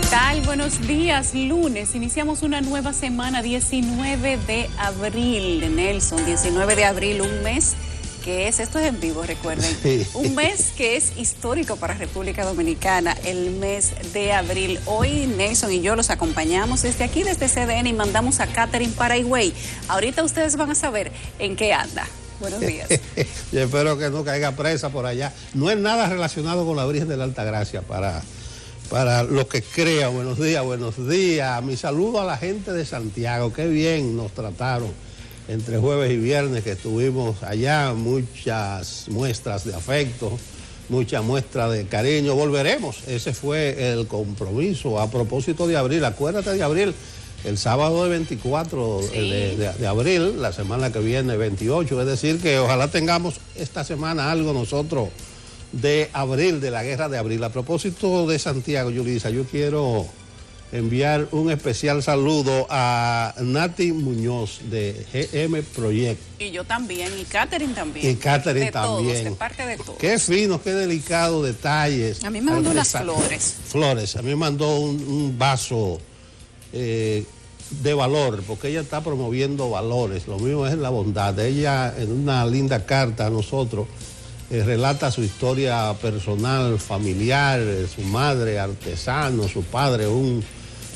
¿Qué tal? Buenos días. Lunes, iniciamos una nueva semana, 19 de abril. Nelson, 19 de abril, un mes que es, esto es en vivo, recuerden, sí. Un mes que es histórico para República Dominicana, el mes de abril. Hoy Nelson y yo los acompañamos desde aquí, desde CDN, y mandamos a Catherine para Higüey. Ahorita ustedes van a saber en qué anda. Buenos días. Yo espero que no caiga presa por allá. No es nada relacionado con la Virgen de la Altagracia para los que crean. Buenos días. Mi saludo a la gente de Santiago. Qué bien nos trataron entre jueves y viernes que estuvimos allá. Muchas muestras de afecto, muchas muestras de cariño. Volveremos. Ese fue el compromiso. A propósito de abril, acuérdate de abril. El sábado de 24 sí. de abril, la semana que viene 28, es decir que ojalá tengamos esta semana algo nosotros de abril, de la guerra de abril. A propósito de Santiago, Yulisa, yo quiero enviar un especial saludo a Nati Muñoz de GM Project. Y yo también, y Catherine también. Y Catherine también. Todos, de parte de todos. Qué fino, qué delicado detalles. A mí me mandó unas flores. Flores, a mí me mandó un vaso de valor, porque ella está promoviendo valores. Lo mismo es la bondad. Ella, en una linda carta a nosotros, relata su historia personal, familiar, su madre artesano, su padre un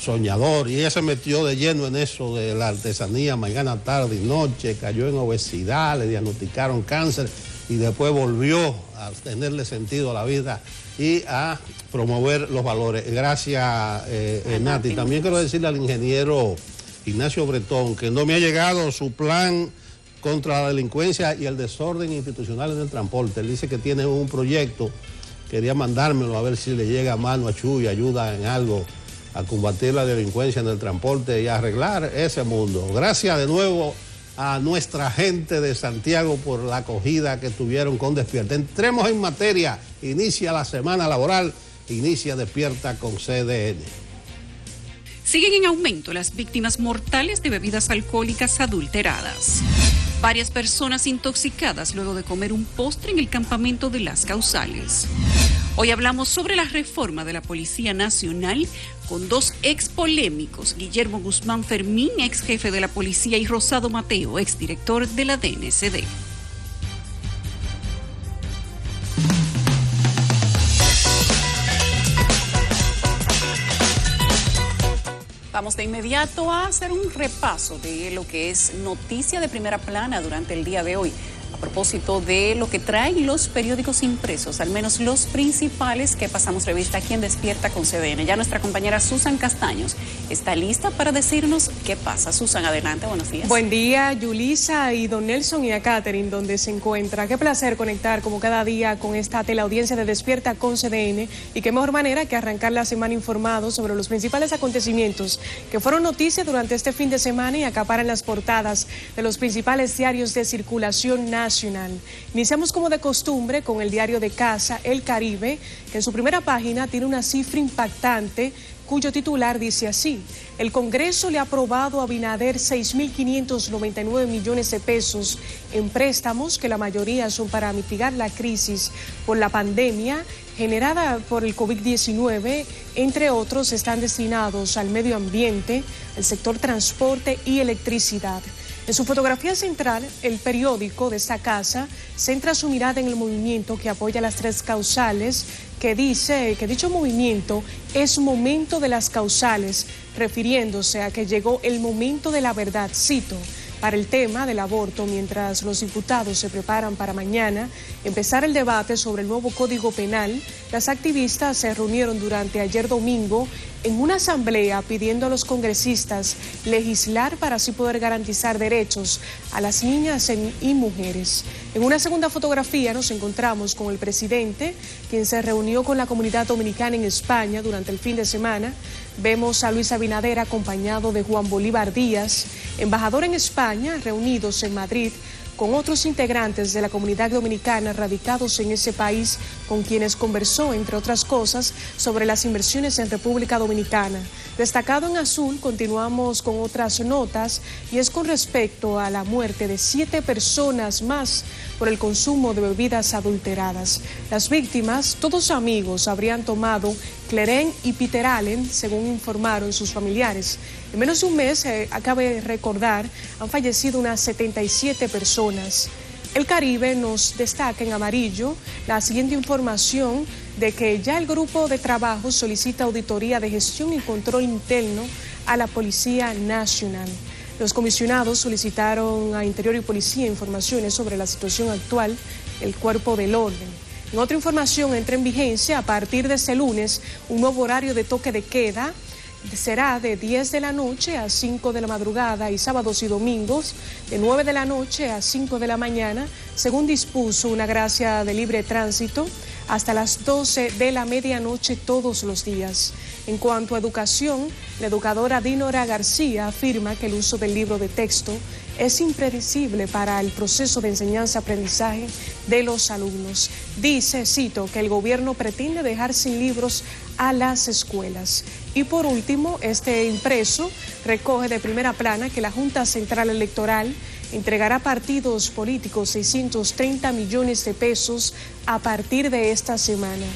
soñador, y ella se metió de lleno en eso de la artesanía mañana, tarde y noche, cayó en obesidad, le diagnosticaron cáncer y después volvió a tenerle sentido a la vida y a promover los valores. Gracias, Nati. También quiero decirle al ingeniero Ignacio Bretón que no me ha llegado su plan contra la delincuencia y el desorden institucional en el transporte. Él dice que tiene un proyecto, quería mandármelo a ver si le llega a mano a Chuy, ayuda en algo a combatir la delincuencia en el transporte y a arreglar ese mundo. Gracias de nuevo a nuestra gente de Santiago por la acogida que tuvieron con Despierta. Entremos en materia. Inicia la semana laboral, inicia Despierta con CDN. Siguen en aumento las víctimas mortales de bebidas alcohólicas adulteradas. Varias personas intoxicadas luego de comer un postre en el campamento de Las Causales. Hoy hablamos sobre la reforma de la Policía Nacional con dos ex polémicos, Guillermo Guzmán Fermín, ex jefe de la policía, y Rosado Mateo, ex director de la DNCD. Vamos de inmediato a hacer un repaso de lo que es noticia de primera plana durante el día de hoy. A propósito de lo que traen los periódicos impresos, al menos los principales que pasamos revista aquí en Despierta con CDN. Ya nuestra compañera Susan Castaños está lista para decirnos qué pasa. Susan, adelante, buenos días. Buen día, Yulisa y don Nelson, y a Catherine, donde se encuentra. Qué placer conectar como cada día con esta teleaudiencia de Despierta con CDN, y qué mejor manera que arrancar la semana informados sobre los principales acontecimientos que fueron noticias durante este fin de semana y acaparan las portadas de los principales diarios de circulación nacional. Iniciamos como de costumbre con el diario de casa, El Caribe, que en su primera página tiene una cifra impactante cuyo titular dice así: el Congreso le ha aprobado a Abinader 6.599 millones de pesos en préstamos, que la mayoría son para mitigar la crisis por la pandemia generada por el COVID-19, entre otros están destinados al medio ambiente, al sector transporte y electricidad. En su fotografía central, el periódico de esta casa centra su mirada en el movimiento que apoya las tres causales, que dice que dicho movimiento es momento de las causales, refiriéndose a que llegó el momento de la verdad, cito, para el tema del aborto, mientras los diputados se preparan para mañana empezar el debate sobre el nuevo Código Penal. Las activistas se reunieron durante ayer domingo en una asamblea pidiendo a los congresistas legislar para así poder garantizar derechos a las niñas y mujeres. En una segunda fotografía nos encontramos con el presidente, quien se reunió con la comunidad dominicana en España durante el fin de semana. Vemos a Luis Abinader acompañado de Juan Bolívar Díaz, embajador en España, reunidos en Madrid con otros integrantes de la comunidad dominicana radicados en ese país con quienes conversó, entre otras cosas, sobre las inversiones en República Dominicana. Destacado en azul, continuamos con otras notas y es con respecto a la muerte de 7 personas más por el consumo de bebidas adulteradas. Las víctimas, todos amigos, habrían tomado Cleren y Peter Allen, según informaron sus familiares. En menos de un mes, cabe recordar, han fallecido unas 77 personas. El Caribe nos destaca en amarillo la siguiente información de que ya el grupo de trabajo solicita auditoría de gestión y control interno a la Policía Nacional. Los comisionados solicitaron a Interior y Policía informaciones sobre la situación actual del cuerpo del orden. En otra información, entra en vigencia a partir de este lunes un nuevo horario de toque de queda. Será de 10 de la noche a 5 de la madrugada y sábados y domingos de 9 de la noche a 5 de la mañana, según dispuso una gracia de libre tránsito, hasta las 12 de la medianoche todos los días. En cuanto a educación, la educadora Dinora García afirma que el uso del libro de texto es impredecible para el proceso de enseñanza-aprendizaje de los alumnos. Dice, cito, que el gobierno pretende dejar sin libros a las escuelas. Y por último, este impreso recoge de primera plana que la Junta Central Electoral entregará a partidos políticos 630 millones de pesos a partir de esta semana.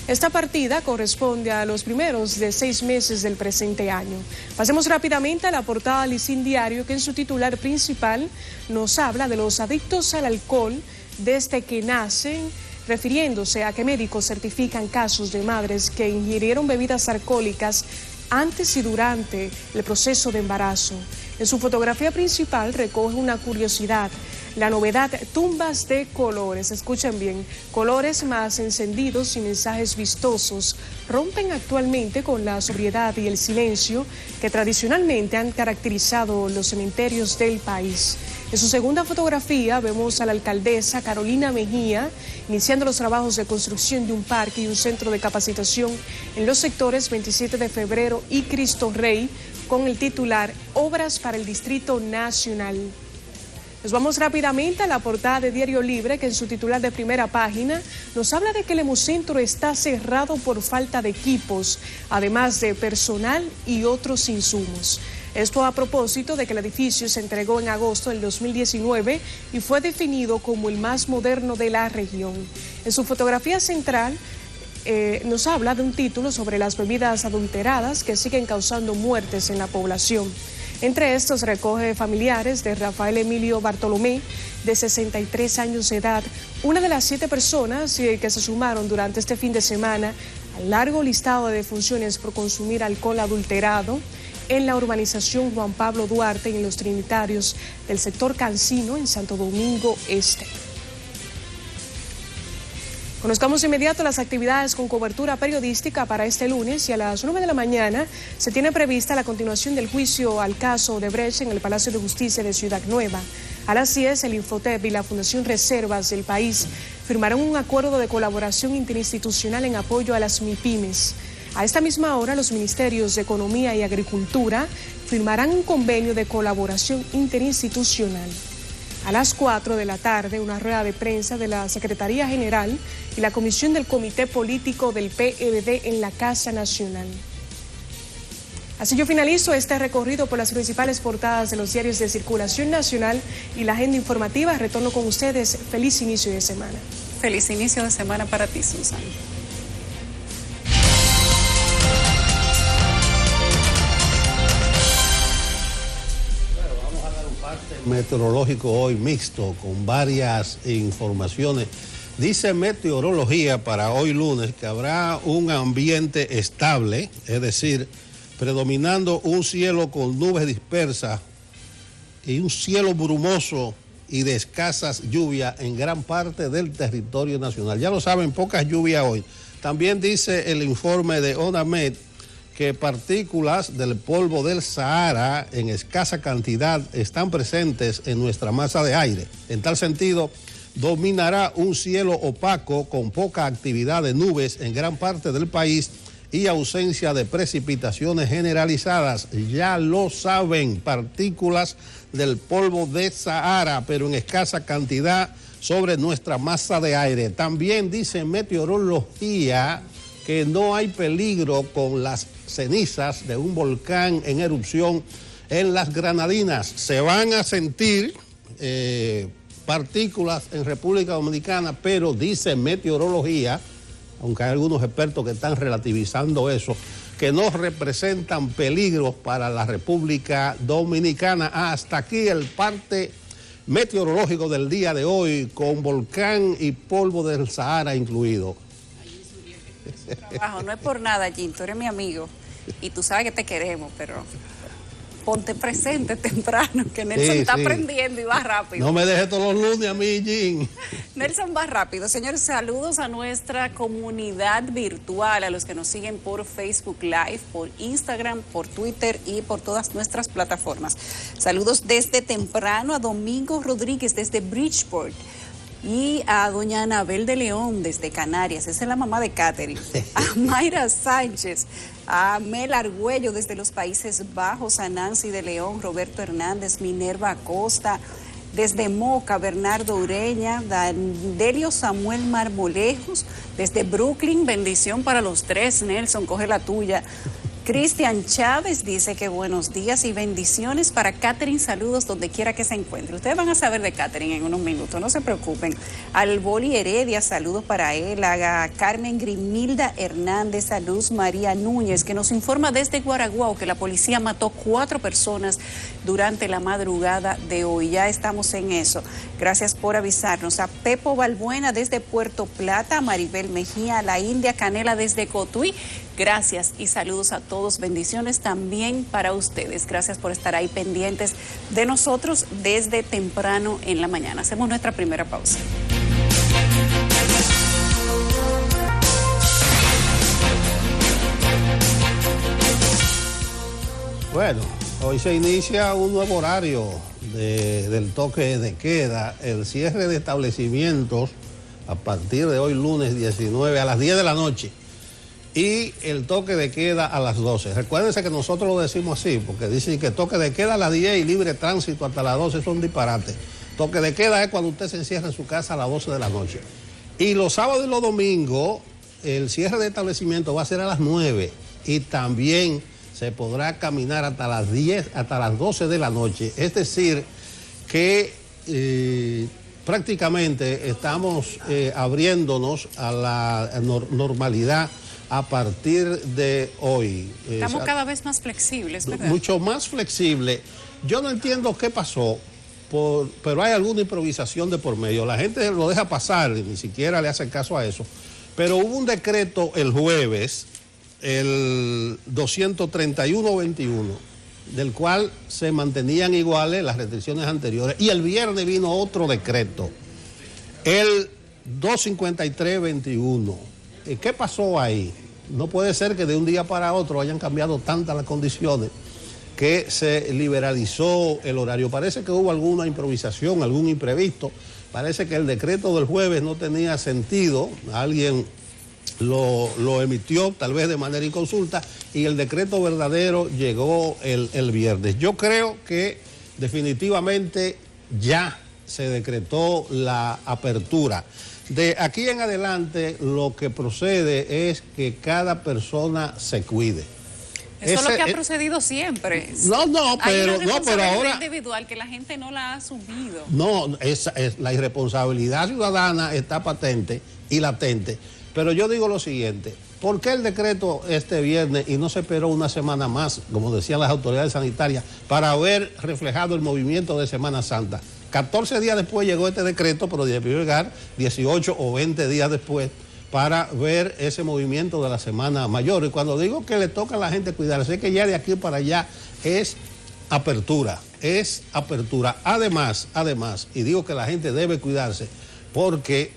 Esta partida corresponde a los primeros de 6 meses del presente año. Pasemos rápidamente a la portada del Listín Diario, que en su titular principal nos habla de los adictos al alcohol desde que nacen, refiriéndose a que médicos certifican casos de madres que ingirieron bebidas alcohólicas antes y durante el proceso de embarazo. En su fotografía principal recoge una curiosidad, la novedad tumbas de colores. Escuchen bien, colores más encendidos y mensajes vistosos rompen actualmente con la sobriedad y el silencio que tradicionalmente han caracterizado los cementerios del país. En su segunda fotografía vemos a la alcaldesa Carolina Mejía iniciando los trabajos de construcción de un parque y un centro de capacitación en los sectores 27 de febrero y Cristo Rey, con el titular Obras para el Distrito Nacional. Nos vamos rápidamente a la portada de Diario Libre, que en su titular de primera página nos habla de que el Hemocentro está cerrado por falta de equipos, además de personal y otros insumos. Esto a propósito de que el edificio se entregó en agosto del 2019 y fue definido como el más moderno de la región. En su fotografía central nos habla de un título sobre las bebidas adulteradas que siguen causando muertes en la población. Entre estos recoge familiares de Rafael Emilio Bartolomé, de 63 años de edad, una de las 7 personas que se sumaron durante este fin de semana al largo listado de defunciones por consumir alcohol adulterado en la urbanización Juan Pablo Duarte y en los Trinitarios del sector Cancino en Santo Domingo Este. Conozcamos de inmediato las actividades con cobertura periodística para este lunes, y a las 9 de la mañana se tiene prevista la continuación del juicio al caso Odebrecht en el Palacio de Justicia de Ciudad Nueva. A las 10, el Infotep y la Fundación Reservas del país firmarán un acuerdo de colaboración interinstitucional en apoyo a las MIPYMES. A esta misma hora, los ministerios de Economía y Agricultura firmarán un convenio de colaboración interinstitucional. A las 4 de la tarde, una rueda de prensa de la Secretaría General y la Comisión del Comité Político del PLD en la Casa Nacional. Así yo finalizo este recorrido por las principales portadas de los diarios de circulación nacional y la agenda informativa. Retorno con ustedes. Feliz inicio de semana. Feliz inicio de semana para ti, Susana. Meteorológico hoy mixto con varias informaciones. Dice Meteorología para hoy lunes que habrá un ambiente estable, es decir, predominando un cielo con nubes dispersas y un cielo brumoso y de escasas lluvias en gran parte del territorio nacional. Ya lo saben, pocas lluvias hoy. También dice el informe de ONAMED que partículas del polvo del Sahara en escasa cantidad están presentes en nuestra masa de aire. En tal sentido, dominará un cielo opaco con poca actividad de nubes en gran parte del país y ausencia de precipitaciones generalizadas. Ya lo saben, partículas del polvo de Sahara, pero en escasa cantidad sobre nuestra masa de aire. También dice meteorología que no hay peligro con las cenizas de un volcán en erupción en las Granadinas. Se van a sentir partículas en República Dominicana, pero dice meteorología, aunque hay algunos expertos que están relativizando eso, que no representan peligros para la República Dominicana. Hasta aquí el parte meteorológico del día de hoy, con volcán y polvo del Sahara incluido. Trabajo. No es por nada, Jim, tú eres mi amigo y tú sabes que te queremos, pero ponte presente temprano, que Nelson está aprendiendo y va rápido. No me dejes todos los lunes a mí, Jim. Nelson va rápido. Señores, saludos a nuestra comunidad virtual, a los que nos siguen por Facebook Live, por Instagram, por Twitter y por todas nuestras plataformas. Saludos desde temprano a Domingo Rodríguez desde Bridgeport. Y a doña Anabel de León desde Canarias, esa es la mamá de Catherine. A Mayra Sánchez, a Mel Argüello desde los Países Bajos, a Nancy de León, Roberto Hernández, Minerva Acosta, desde Moca, Bernardo Ureña, Dandelio Samuel Marmolejos, desde Brooklyn, bendición para los tres, Nelson, coge la tuya. Cristian Chávez dice que buenos días y bendiciones para Catherine, saludos donde quiera que se encuentre. Ustedes van a saber de Catherine en unos minutos, no se preocupen. Al Boli Heredia, saludos para él. A Carmen Grimilda Hernández, a Luz María Núñez, que nos informa desde Guaraguao que la policía mató 4 personas durante la madrugada de hoy. Ya estamos en eso. Gracias por avisarnos. A Pepo Balbuena desde Puerto Plata, a Maribel Mejía, a la India Canela desde Cotuí. Gracias y saludos a todos, bendiciones también para ustedes. Gracias por estar ahí pendientes de nosotros desde temprano en la mañana. Hacemos nuestra primera pausa. Bueno, hoy se inicia un nuevo horario del toque de queda, el cierre de establecimientos a partir de hoy lunes 19 a las 10 de la noche. Y el toque de queda a las 12. Recuérdense que nosotros lo decimos así, porque dicen que toque de queda a las 10 y libre tránsito hasta las 12 son disparates. Toque de queda es cuando usted se encierra en su casa a las 12 de la noche. Y los sábados y los domingos, el cierre de establecimiento va a ser a las 9 y también se podrá caminar hasta las 10, hasta las 12 de la noche. Es decir, que prácticamente estamos abriéndonos a la normalidad a partir de hoy. Estamos cada vez más flexibles, ¿verdad? Mucho más flexible. Yo no entiendo qué pasó, pero hay alguna improvisación de por medio. La gente lo deja pasar y ni siquiera le hace caso a eso. Pero hubo un decreto el jueves, el 231-21, del cual se mantenían iguales las restricciones anteriores. Y el viernes vino otro decreto, el 253-21. ¿Qué pasó ahí? No puede ser que de un día para otro hayan cambiado tantas las condiciones que se liberalizó el horario. Parece que hubo alguna improvisación, algún imprevisto. Parece que el decreto del jueves no tenía sentido. Alguien lo emitió tal vez de manera inconsulta y el decreto verdadero llegó el viernes. Yo creo que definitivamente ya se decretó la apertura. De aquí en adelante lo que procede es que cada persona se cuide. Eso es lo que ha procedido siempre. Pero ahora individual que la gente no la ha asumido. No, la irresponsabilidad ciudadana está patente y latente. Pero yo digo lo siguiente, ¿por qué el decreto este viernes y no se esperó una semana más, como decían las autoridades sanitarias, para ver reflejado el movimiento de Semana Santa? 14 días después llegó este decreto, pero debió llegar 18 o 20 días después para ver ese movimiento de la Semana Mayor. Y cuando digo que le toca a la gente cuidarse, es que ya de aquí para allá es apertura, es apertura. Además, y digo que la gente debe cuidarse, porque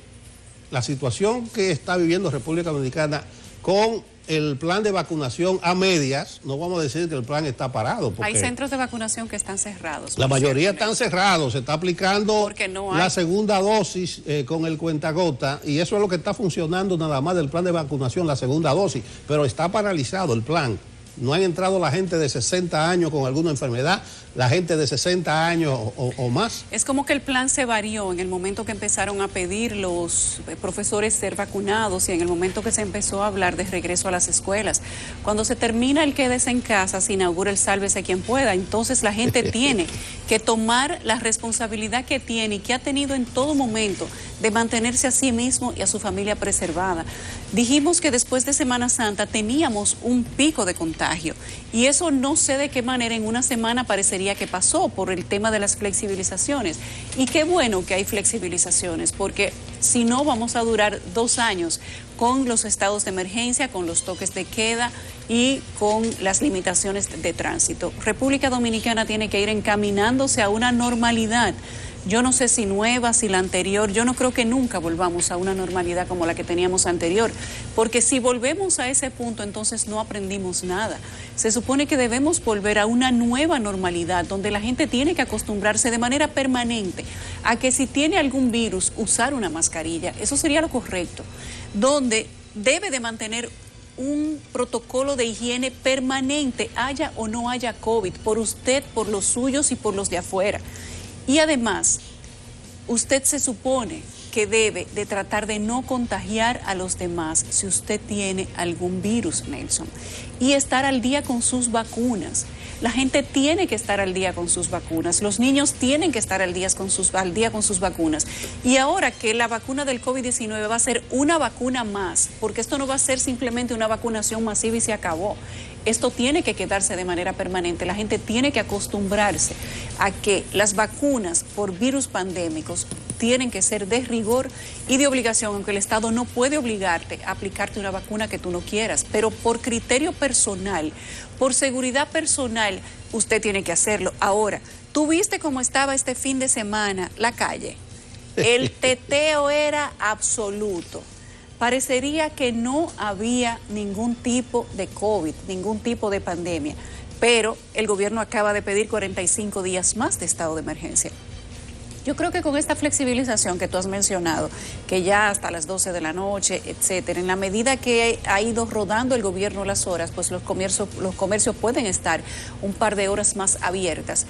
la situación que está viviendo República Dominicana con el plan de vacunación a medias, no vamos a decir que el plan está parado. Hay centros de vacunación que están cerrados. La mayoría están cerrados, se está aplicando la segunda dosis con el cuentagota y eso es lo que está funcionando nada más del plan de vacunación, la segunda dosis, pero está paralizado el plan. No han entrado la gente de 60 años con alguna enfermedad, la gente de 60 años o más. Es como que el plan se varió en el momento que empezaron a pedir los profesores ser vacunados y en el momento que se empezó a hablar de regreso a las escuelas. Cuando se termina el quédese en casa, se inaugura el sálvese quien pueda. Entonces la gente tiene que tomar la responsabilidad que tiene y que ha tenido en todo momento de mantenerse a sí mismo y a su familia preservada. Dijimos que después de Semana Santa teníamos un pico de contagio y eso no sé de qué manera en una semana parecería que pasó por el tema de las flexibilizaciones. Y qué bueno que hay flexibilizaciones, porque si no vamos a durar 2 años con los estados de emergencia, con los toques de queda y con las limitaciones de tránsito. República Dominicana tiene que ir encaminándose a una normalidad. Yo no sé si nueva, si la anterior, yo no creo que nunca volvamos a una normalidad como la que teníamos anterior, porque si volvemos a ese punto, entonces no aprendimos nada. Se supone que debemos volver a una nueva normalidad, donde la gente tiene que acostumbrarse de manera permanente a que si tiene algún virus, usar una mascarilla, eso sería lo correcto, donde debe de mantener un protocolo de higiene permanente, haya o no haya COVID, por usted, por los suyos y por los de afuera. Y además, usted se supone que debe de tratar de no contagiar a los demás si usted tiene algún virus, Nelson, y estar al día con sus vacunas. La gente tiene que estar al día con sus vacunas, los niños tienen que estar al día con sus vacunas. Y ahora que la vacuna del COVID-19 va a ser una vacuna más, porque esto no va a ser simplemente una vacunación masiva y se acabó. Esto tiene que quedarse de manera permanente. La gente tiene que acostumbrarse a que las vacunas por virus pandémicos tienen que ser de rigor y de obligación, aunque el Estado no puede obligarte a aplicarte una vacuna que tú no quieras, pero por criterio personal, por seguridad personal, usted tiene que hacerlo. Ahora, ¿tú viste cómo estaba este fin de semana la calle? El teteo era absoluto. Parecería que no había ningún tipo de COVID, ningún tipo de pandemia, pero el gobierno acaba de pedir 45 días más de estado de emergencia. Yo creo que con esta flexibilización que tú has mencionado, que ya hasta las 12 de la noche, etcétera, en la medida que ha ido rodando el gobierno las horas, pues los comercios pueden estar un par de horas más abiertas.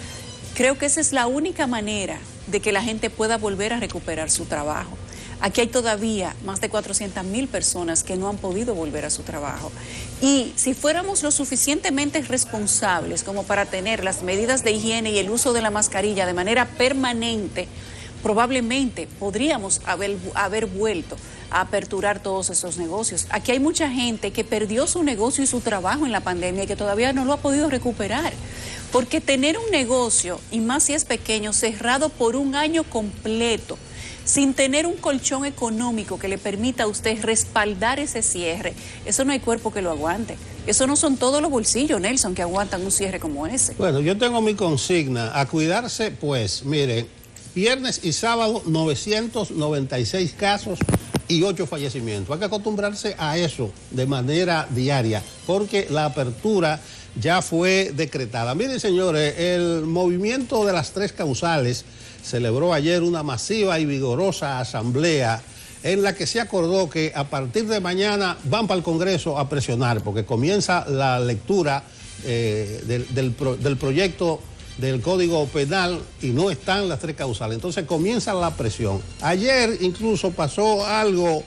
Creo que esa es la única manera de que la gente pueda volver a recuperar su trabajo. Aquí hay todavía más de 400,000 personas que no han podido volver a su trabajo. Y si fuéramos lo suficientemente responsables como para tener las medidas de higiene y el uso de la mascarilla de manera permanente, probablemente podríamos haber vuelto a aperturar todos esos negocios. Aquí hay mucha gente que perdió su negocio y su trabajo en la pandemia y que todavía no lo ha podido recuperar. Porque tener un negocio, y más si es pequeño, cerrado por un año completo, sin tener un colchón económico que le permita a usted respaldar ese cierre, eso no hay cuerpo que lo aguante. Eso no son todos los bolsillos, Nelson, que aguantan un cierre como ese. Bueno, yo tengo mi consigna, a cuidarse, pues, mire, viernes y sábado 996 casos y 8 fallecimientos. Hay que acostumbrarse a eso de manera diaria, porque la apertura ya fue decretada. Miren, señores, el movimiento de las 3 causales celebró ayer una masiva y vigorosa asamblea en la que se acordó que a partir de mañana van para el Congreso a presionar, porque comienza la lectura del proyecto del Código Penal y no están las 3 causales. Entonces comienza la presión. Ayer incluso pasó algo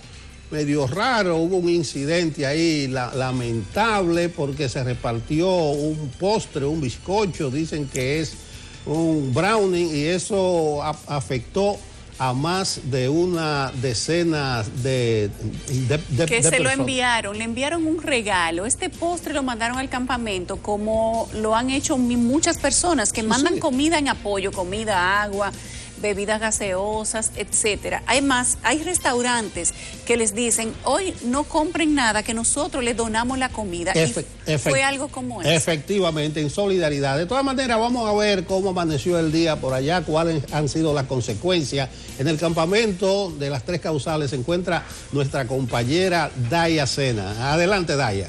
medio raro, hubo un incidente ahí lamentable porque se repartió un postre, un bizcocho, dicen que es un brownie, y eso afectó a más de una decena de que se lo enviaron, le enviaron un regalo. Este postre lo mandaron al campamento, como lo han hecho muchas personas que mandan comida en apoyo, comida, agua, bebidas gaseosas, etcétera. Además, hay restaurantes que les dicen, hoy no compren nada, que nosotros les donamos la comida. Fue algo como eso. Efectivamente, en solidaridad. De todas maneras, vamos a ver cómo amaneció el día por allá, cuáles han sido las consecuencias. En el campamento de las 3 causales se encuentra nuestra compañera Daya Sena. Adelante, Daya.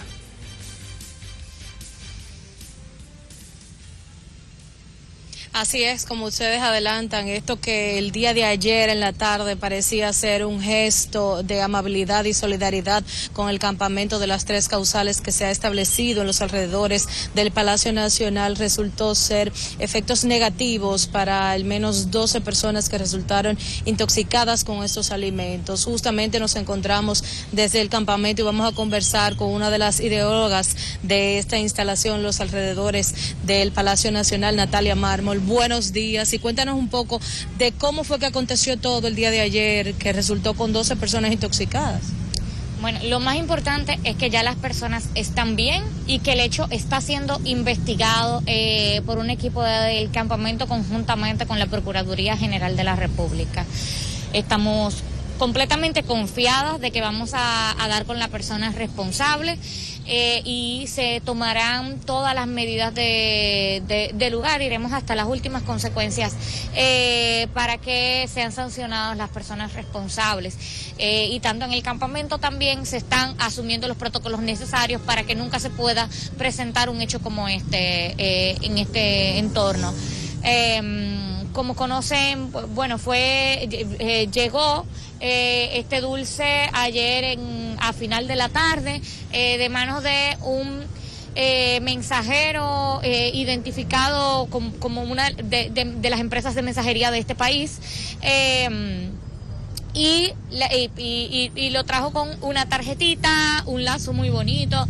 Así es, como ustedes adelantan, esto que el día de ayer en la tarde parecía ser un gesto de amabilidad y solidaridad con el campamento de las Tres Causales que se ha establecido en los alrededores del Palacio Nacional, resultó ser efectos negativos para al menos 12 personas que resultaron intoxicadas con estos alimentos. Justamente nos encontramos desde el campamento y vamos a conversar con una de las ideólogas de esta instalación, los alrededores del Palacio Nacional, Natalia Mármol. Buenos días y cuéntanos un poco de cómo fue que aconteció todo el día de ayer, que resultó con 12 personas intoxicadas. Bueno, lo más importante es que ya las personas están bien y que el hecho está siendo investigado por un equipo del campamento conjuntamente con la Procuraduría General de la República. Estamos completamente confiadas de que vamos a dar con la persona responsable y se tomarán todas las medidas de lugar. Iremos hasta las últimas consecuencias para que sean sancionadas las personas responsables. Y tanto en el campamento también se están asumiendo los protocolos necesarios para que nunca se pueda presentar un hecho como este en este entorno. Como conocen, bueno, llegó este dulce ayer a final de la tarde de manos de un mensajero identificado como una de las empresas de mensajería de este país. Y lo trajo con una tarjetita, un lazo muy bonito.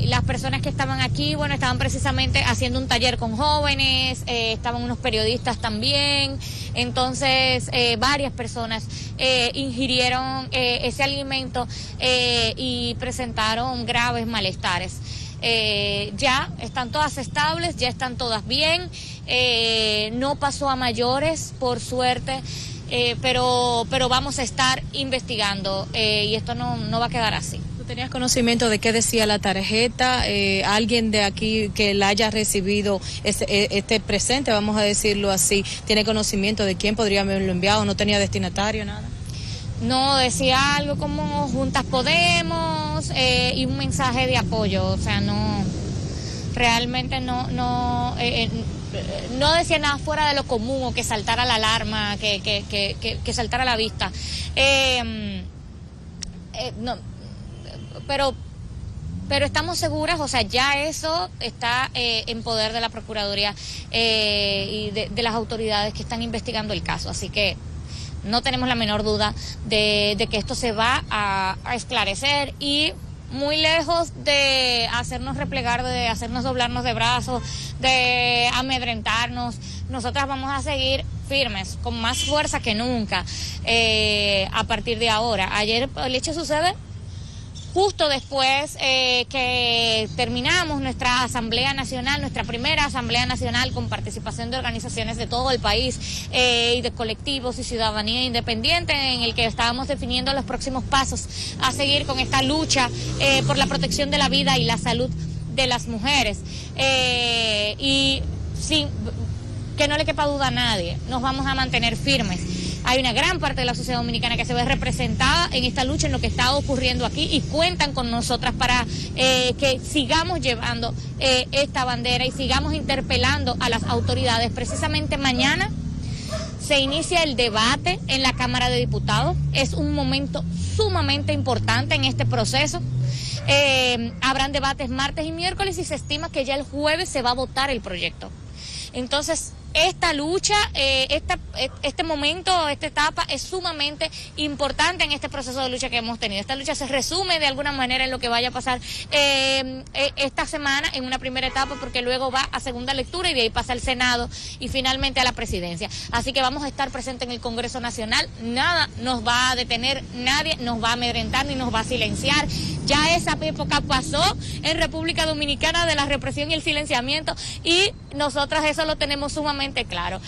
Las personas que estaban aquí, bueno, estaban precisamente haciendo un taller con jóvenes, estaban unos periodistas también, entonces varias personas ingirieron ese alimento y presentaron graves malestares. Ya están todas estables, ya están todas bien, no pasó a mayores, por suerte. Pero vamos a estar investigando y esto no va a quedar así. ¿Tú tenías conocimiento de qué decía la tarjeta? ¿Alguien de aquí que la haya recibido este presente, vamos a decirlo así, tiene conocimiento de quién podría haberlo enviado? ¿No tenía destinatario, nada? No, decía algo como Juntas Podemos y un mensaje de apoyo, o sea, no, realmente no decía nada fuera de lo común o que saltara la alarma, que saltara la vista. No, pero estamos seguras, o sea, ya eso está en poder de la Procuraduría y de las autoridades que están investigando el caso, así que no tenemos la menor duda de que esto se va a esclarecer y muy lejos de hacernos replegar, de hacernos doblarnos de brazos, de amedrentarnos. Nosotras vamos a seguir firmes, con más fuerza que nunca a partir de ahora. Ayer el hecho sucede justo después que terminamos nuestra Asamblea Nacional, nuestra primera Asamblea Nacional con participación de organizaciones de todo el país y de colectivos y ciudadanía independiente, en el que estábamos definiendo los próximos pasos a seguir con esta lucha por la protección de la vida y la salud de las mujeres. Y sin que no le quepa duda a nadie, nos vamos a mantener firmes. Hay una gran parte de la sociedad dominicana que se ve representada en esta lucha, en lo que está ocurriendo aquí, y cuentan con nosotras para que sigamos llevando esta bandera y sigamos interpelando a las autoridades. Precisamente mañana se inicia el debate en la Cámara de Diputados. Es un momento sumamente importante en este proceso. Habrán debates martes y miércoles y se estima que ya el jueves se va a votar el proyecto. Entonces, esta lucha, este momento, esta etapa es sumamente importante en este proceso de lucha que hemos tenido. Esta lucha se resume de alguna manera en lo que vaya a pasar esta semana en una primera etapa, porque luego va a segunda lectura y de ahí pasa al Senado y finalmente a la presidencia. Así que vamos a estar presentes en el Congreso Nacional. Nada nos va a detener, nadie nos va a amedrentar ni nos va a silenciar. Ya esa época pasó en República Dominicana de la represión y el silenciamiento, y nosotras eso lo tenemos sumamente claro.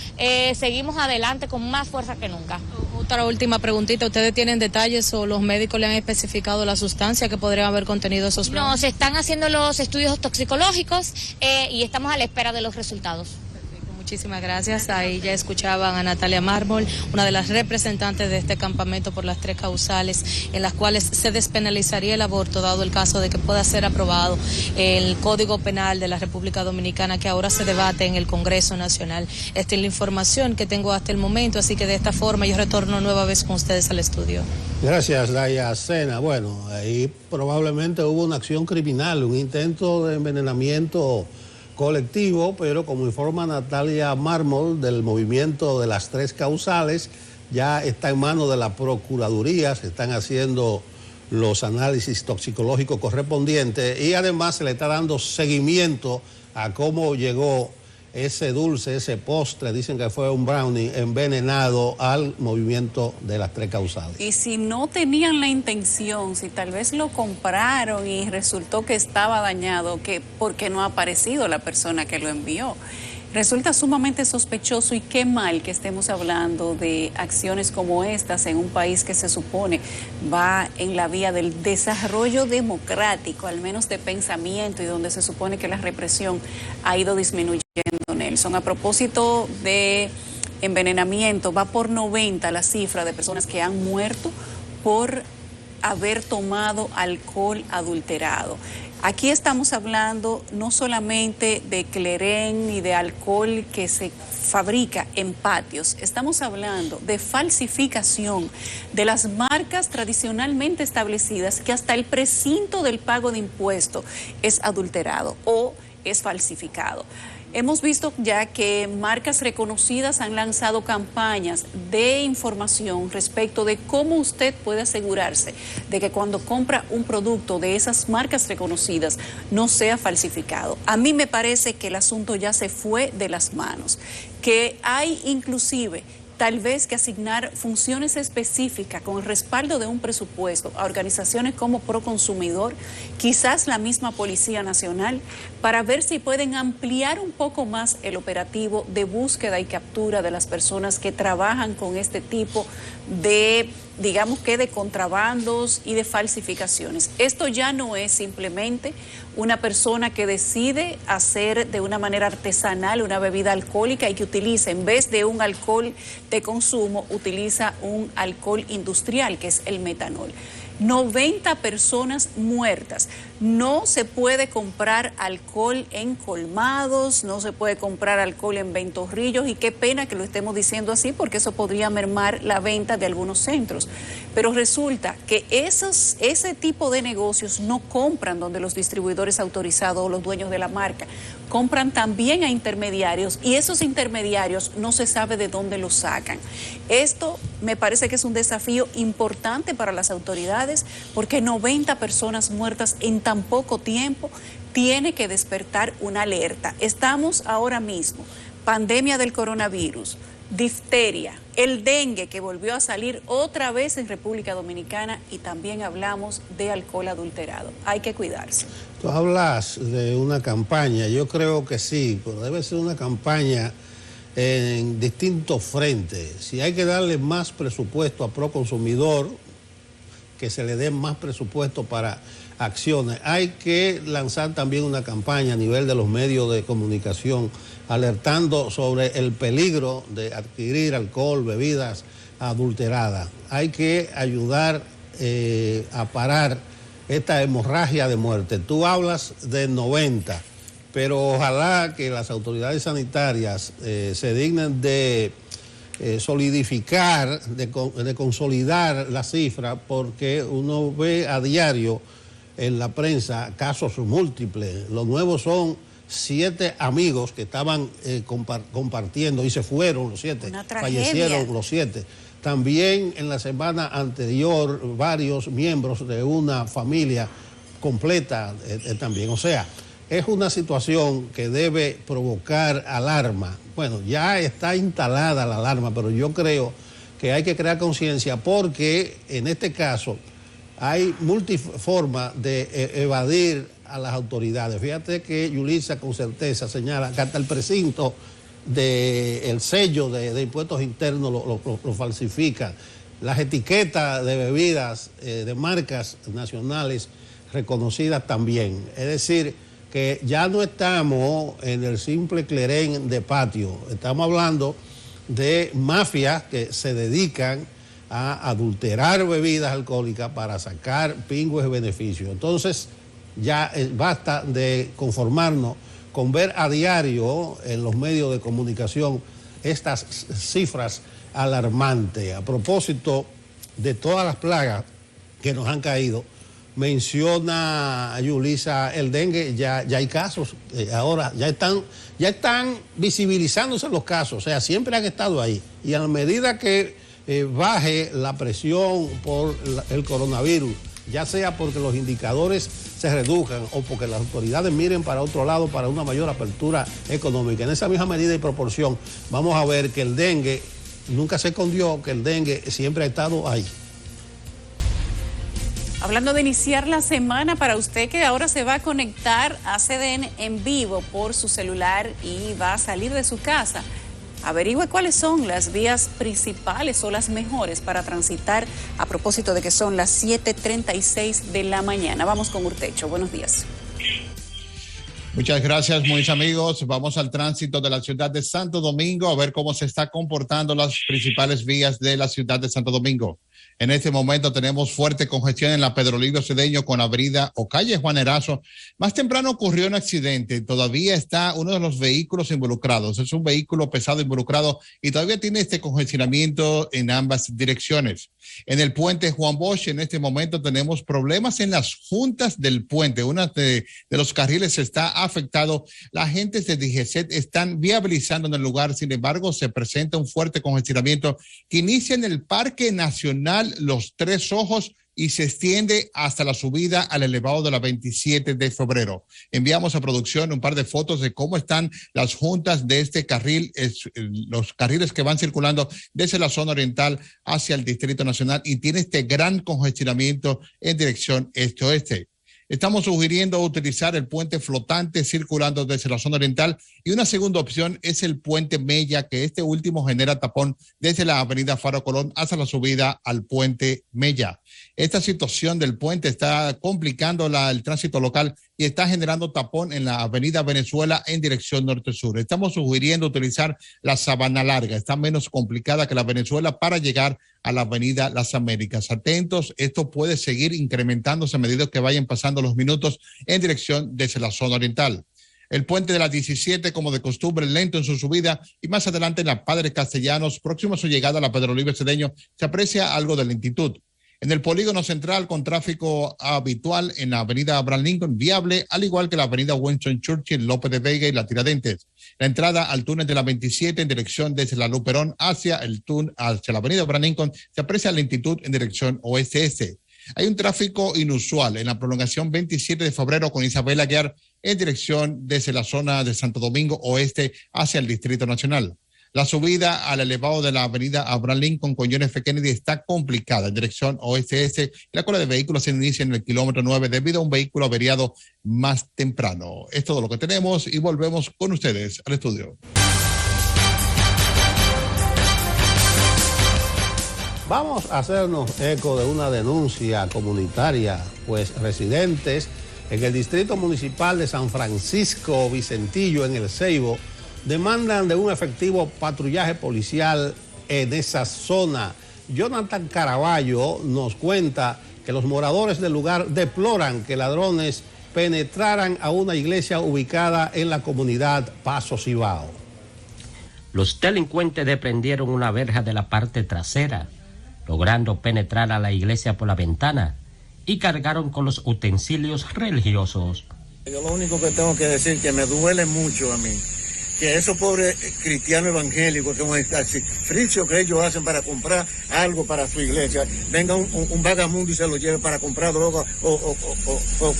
Seguimos adelante con más fuerza que nunca. Otra última preguntita, ¿ustedes tienen detalles o los médicos le han especificado la sustancia que podrían haber contenido esos planos? No, se están haciendo los estudios toxicológicos y estamos a la espera de los resultados. Perfecto, muchísimas Muchísimas gracias. Ahí ya escuchaban a Natalia Mármol, una de las representantes de este campamento por las 3 causales en las cuales se despenalizaría el aborto, dado el caso de que pueda ser aprobado el Código Penal de la República Dominicana, que ahora se debate en el Congreso Nacional. Esta es la información que tengo hasta el momento, así que de esta forma yo retorno nueva vez con ustedes al estudio. Gracias, Dayacena. Bueno, ahí probablemente hubo una acción criminal, un intento de envenenamiento colectivo, pero como informa Natalia Mármol del movimiento de las 3 causales, ya está en manos de la Procuraduría, se están haciendo los análisis toxicológicos correspondientes y además se le está dando seguimiento a cómo llegó ese dulce, ese postre, dicen que fue un brownie envenenado al movimiento de las 3 causales. Y si no tenían la intención, si tal vez lo compraron y resultó que estaba dañado, ¿por qué no ha aparecido la persona que lo envió? Resulta sumamente sospechoso y qué mal que estemos hablando de acciones como estas en un país que se supone va en la vía del desarrollo democrático, al menos de pensamiento, y donde se supone que la represión ha ido disminuyendo, Nelson. A propósito de envenenamiento, va por 90 la cifra de personas que han muerto por haber tomado alcohol adulterado. Aquí estamos hablando no solamente de clerén y de alcohol que se fabrica en patios, estamos hablando de falsificación de las marcas tradicionalmente establecidas, que hasta el precinto del pago de impuestos es adulterado o es falsificado. Hemos visto ya que marcas reconocidas han lanzado campañas de información respecto de cómo usted puede asegurarse de que cuando compra un producto de esas marcas reconocidas no sea falsificado. A mí me parece que el asunto ya se fue de las manos, que hay inclusive tal vez que asignar funciones específicas con el respaldo de un presupuesto a organizaciones como Proconsumidor, quizás la misma Policía Nacional, para ver si pueden ampliar un poco más el operativo de búsqueda y captura de las personas que trabajan con este tipo de, digamos que de contrabandos y de falsificaciones. Esto ya no es simplemente una persona que decide hacer de una manera artesanal una bebida alcohólica y que utiliza, en vez de un alcohol de consumo, utiliza un alcohol industrial, que es el metanol. 90 personas muertas. No se puede comprar alcohol en colmados, no se puede comprar alcohol en ventorrillos, y qué pena que lo estemos diciendo así, porque eso podría mermar la venta de algunos centros. Pero resulta que ese tipo de negocios no compran donde los distribuidores autorizados o los dueños de la marca, compran también a intermediarios, y esos intermediarios no se sabe de dónde los sacan. Esto me parece que es un desafío importante para las autoridades, porque 90 personas muertas en tan poco tiempo tiene que despertar una alerta. Estamos ahora mismo, pandemia del coronavirus, difteria, el dengue que volvió a salir otra vez en República Dominicana, y también hablamos de alcohol adulterado. Hay que cuidarse. Tú hablas de una campaña, yo creo que sí, pero debe ser una campaña en distintos frentes. Si hay que darle más presupuesto a Proconsumidor, que se le dé más presupuesto para acciones. Hay que lanzar también una campaña a nivel de los medios de comunicación, alertando sobre el peligro de adquirir alcohol, bebidas adulteradas. Hay que ayudar a parar esta hemorragia de muerte. Tú hablas de 90, pero ojalá que las autoridades sanitarias se dignen de solidificar, de consolidar la cifra, porque uno ve a diario en la prensa casos múltiples. Los nuevos son 7 amigos que estaban compartiendo y se fueron los 7, fallecieron los 7. También en la semana anterior varios miembros de una familia completa también. O sea, es una situación que debe provocar alarma. Bueno, ya está instalada la alarma, pero yo creo que hay que crear conciencia, porque en este caso hay multiformas de evadir a las autoridades. Fíjate que Yulisa con certeza señala que hasta el precinto del sello de impuestos internos lo falsifican. Las etiquetas de bebidas de marcas nacionales reconocidas también. Es decir, que ya no estamos en el simple clerén de patio, estamos hablando de mafias que se dedican a adulterar bebidas alcohólicas para sacar pingües de beneficio. Entonces ya basta de conformarnos con ver a diario en los medios de comunicación estas cifras alarmantes. A propósito de todas las plagas que nos han caído, menciona Yulisa el dengue, ya hay casos, ahora ya están visibilizándose los casos, o sea, siempre han estado ahí. Y a la medida que baje la presión por el coronavirus, ya sea porque los indicadores se reduzcan o porque las autoridades miren para otro lado para una mayor apertura económica, en esa misma medida y proporción, vamos a ver que el dengue nunca se escondió, que el dengue siempre ha estado ahí. Hablando de iniciar la semana, para usted que ahora se va a conectar a CDN en vivo por su celular y va a salir de su casa, averigüe cuáles son las vías principales o las mejores para transitar, a propósito de que son las 7:36 de la mañana. Vamos con Urtecho. Buenos días. Muchas gracias, mis amigos. Vamos al tránsito de la ciudad de Santo Domingo a ver cómo se está comportando las principales vías de la ciudad de Santo Domingo. En este momento tenemos fuerte congestión en la Pedro Livio Cedeño con avenida o calle Juan Erazo. Más temprano ocurrió un accidente. Todavía está uno de los vehículos involucrados. Es un vehículo pesado involucrado y todavía tiene este congestionamiento en ambas direcciones. En el puente Juan Bosch, en este momento tenemos problemas en las juntas del puente. Una de los carriles está afectado. Las agentes de DGCET están viabilizando en el lugar. Sin embargo, se presenta un fuerte congestionamiento que inicia en el Parque Nacional Los Tres Ojos y se extiende hasta la subida al elevado de la 27 de febrero. Enviamos a producción un par de fotos de cómo están las juntas de este carril, los carriles que van circulando desde la zona oriental hacia el Distrito Nacional y tiene este gran congestionamiento en dirección este-oeste. Estamos sugiriendo utilizar el puente flotante circulando desde la zona oriental y una segunda opción es el puente Mella, que este último genera tapón desde la avenida Faro Colón hasta la subida al puente Mella. Esta situación del puente está complicando el tránsito local y está generando tapón en la avenida Venezuela en dirección norte-sur. Estamos sugiriendo utilizar la Sabana Larga, está menos complicada que la Venezuela para llegar a la avenida Las Américas. Atentos, esto puede seguir incrementándose a medida que vayan pasando los minutos en dirección desde la zona oriental. El puente de las 17, como de costumbre, lento en su subida y más adelante en la Padre Castellanos, próximo a su llegada a la Pedro Livio Cedeño, se aprecia algo de lentitud. En el polígono central con tráfico habitual en la avenida Abraham Lincoln, viable, al igual que la avenida Winston Churchill, López de Vega y la Tiradentes. La entrada al túnel de la 27 en dirección desde la Luperón hacia la avenida Abraham Lincoln se aprecia lentitud en dirección oeste-este. Hay un tráfico inusual en la prolongación 27 de febrero con Isabel Aguiar en dirección desde la zona de Santo Domingo oeste hacia el Distrito Nacional. La subida al elevado de la avenida Abraham Lincoln con John F. Kennedy está complicada en dirección oeste-este. La cola de vehículos se inicia en el kilómetro 9 debido a un vehículo averiado más temprano. Es todo lo que tenemos y volvemos con ustedes al estudio. Vamos a hacernos eco de una denuncia comunitaria, pues residentes en el Distrito Municipal de San Francisco Vicentillo, en El Ceibo, demandan de un efectivo patrullaje policial en esa zona. Jonathan Caraballo nos cuenta que los moradores del lugar deploran que ladrones penetraran a una iglesia ubicada en la comunidad Paso Cibao. Los delincuentes desprendieron una verja de la parte trasera, logrando penetrar a la iglesia por la ventana y cargaron con los utensilios religiosos. Yo lo único que tengo que decir que me duele mucho a mí, que esos pobres cristianos evangélicos, como el sacrificio que ellos hacen para comprar algo para su iglesia, venga un vagamundo y se lo lleve para comprar droga o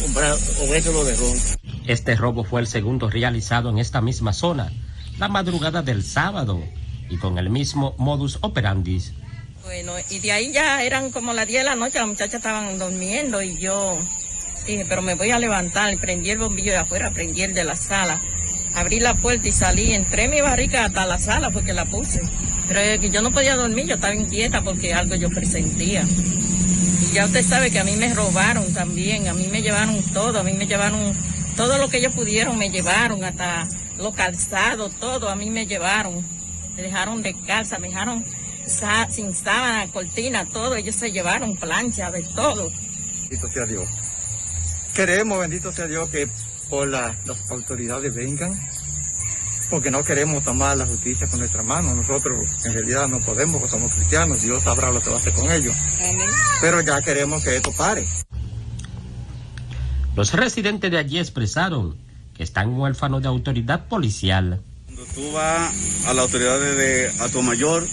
comprar o vérselo de ron. Este robo fue el segundo realizado en esta misma zona, la madrugada del sábado, y con el mismo modus operandi. Bueno, y de ahí ya eran como las 10 de la noche, las muchachas estaban durmiendo y yo dije, pero me voy a levantar, y prendí el bombillo de afuera, prendí el de la sala, abrí la puerta y salí, entré mi barriga hasta la sala porque la puse, pero yo no podía dormir, yo estaba inquieta porque algo yo presentía. Y ya usted sabe que a mí me robaron también, a mí me llevaron todo, a mí me llevaron Todo lo que ellos pudieron me llevaron, hasta los calzados, todo a mí me llevaron. Me dejaron descalza, me dejaron sin sábana, cortina, todo. Ellos se llevaron plancha, de todo. Bendito sea Dios. Queremos, bendito sea Dios, que por las autoridades vengan, porque no queremos tomar la justicia con nuestras manos. Nosotros en realidad no podemos, porque somos cristianos. Dios sabrá lo que va a hacer con ellos. Amén. Pero ya queremos que esto pare. Los residentes de allí expresaron que están huérfanos de autoridad policial. Cuando tú vas a las autoridades de Atomayor,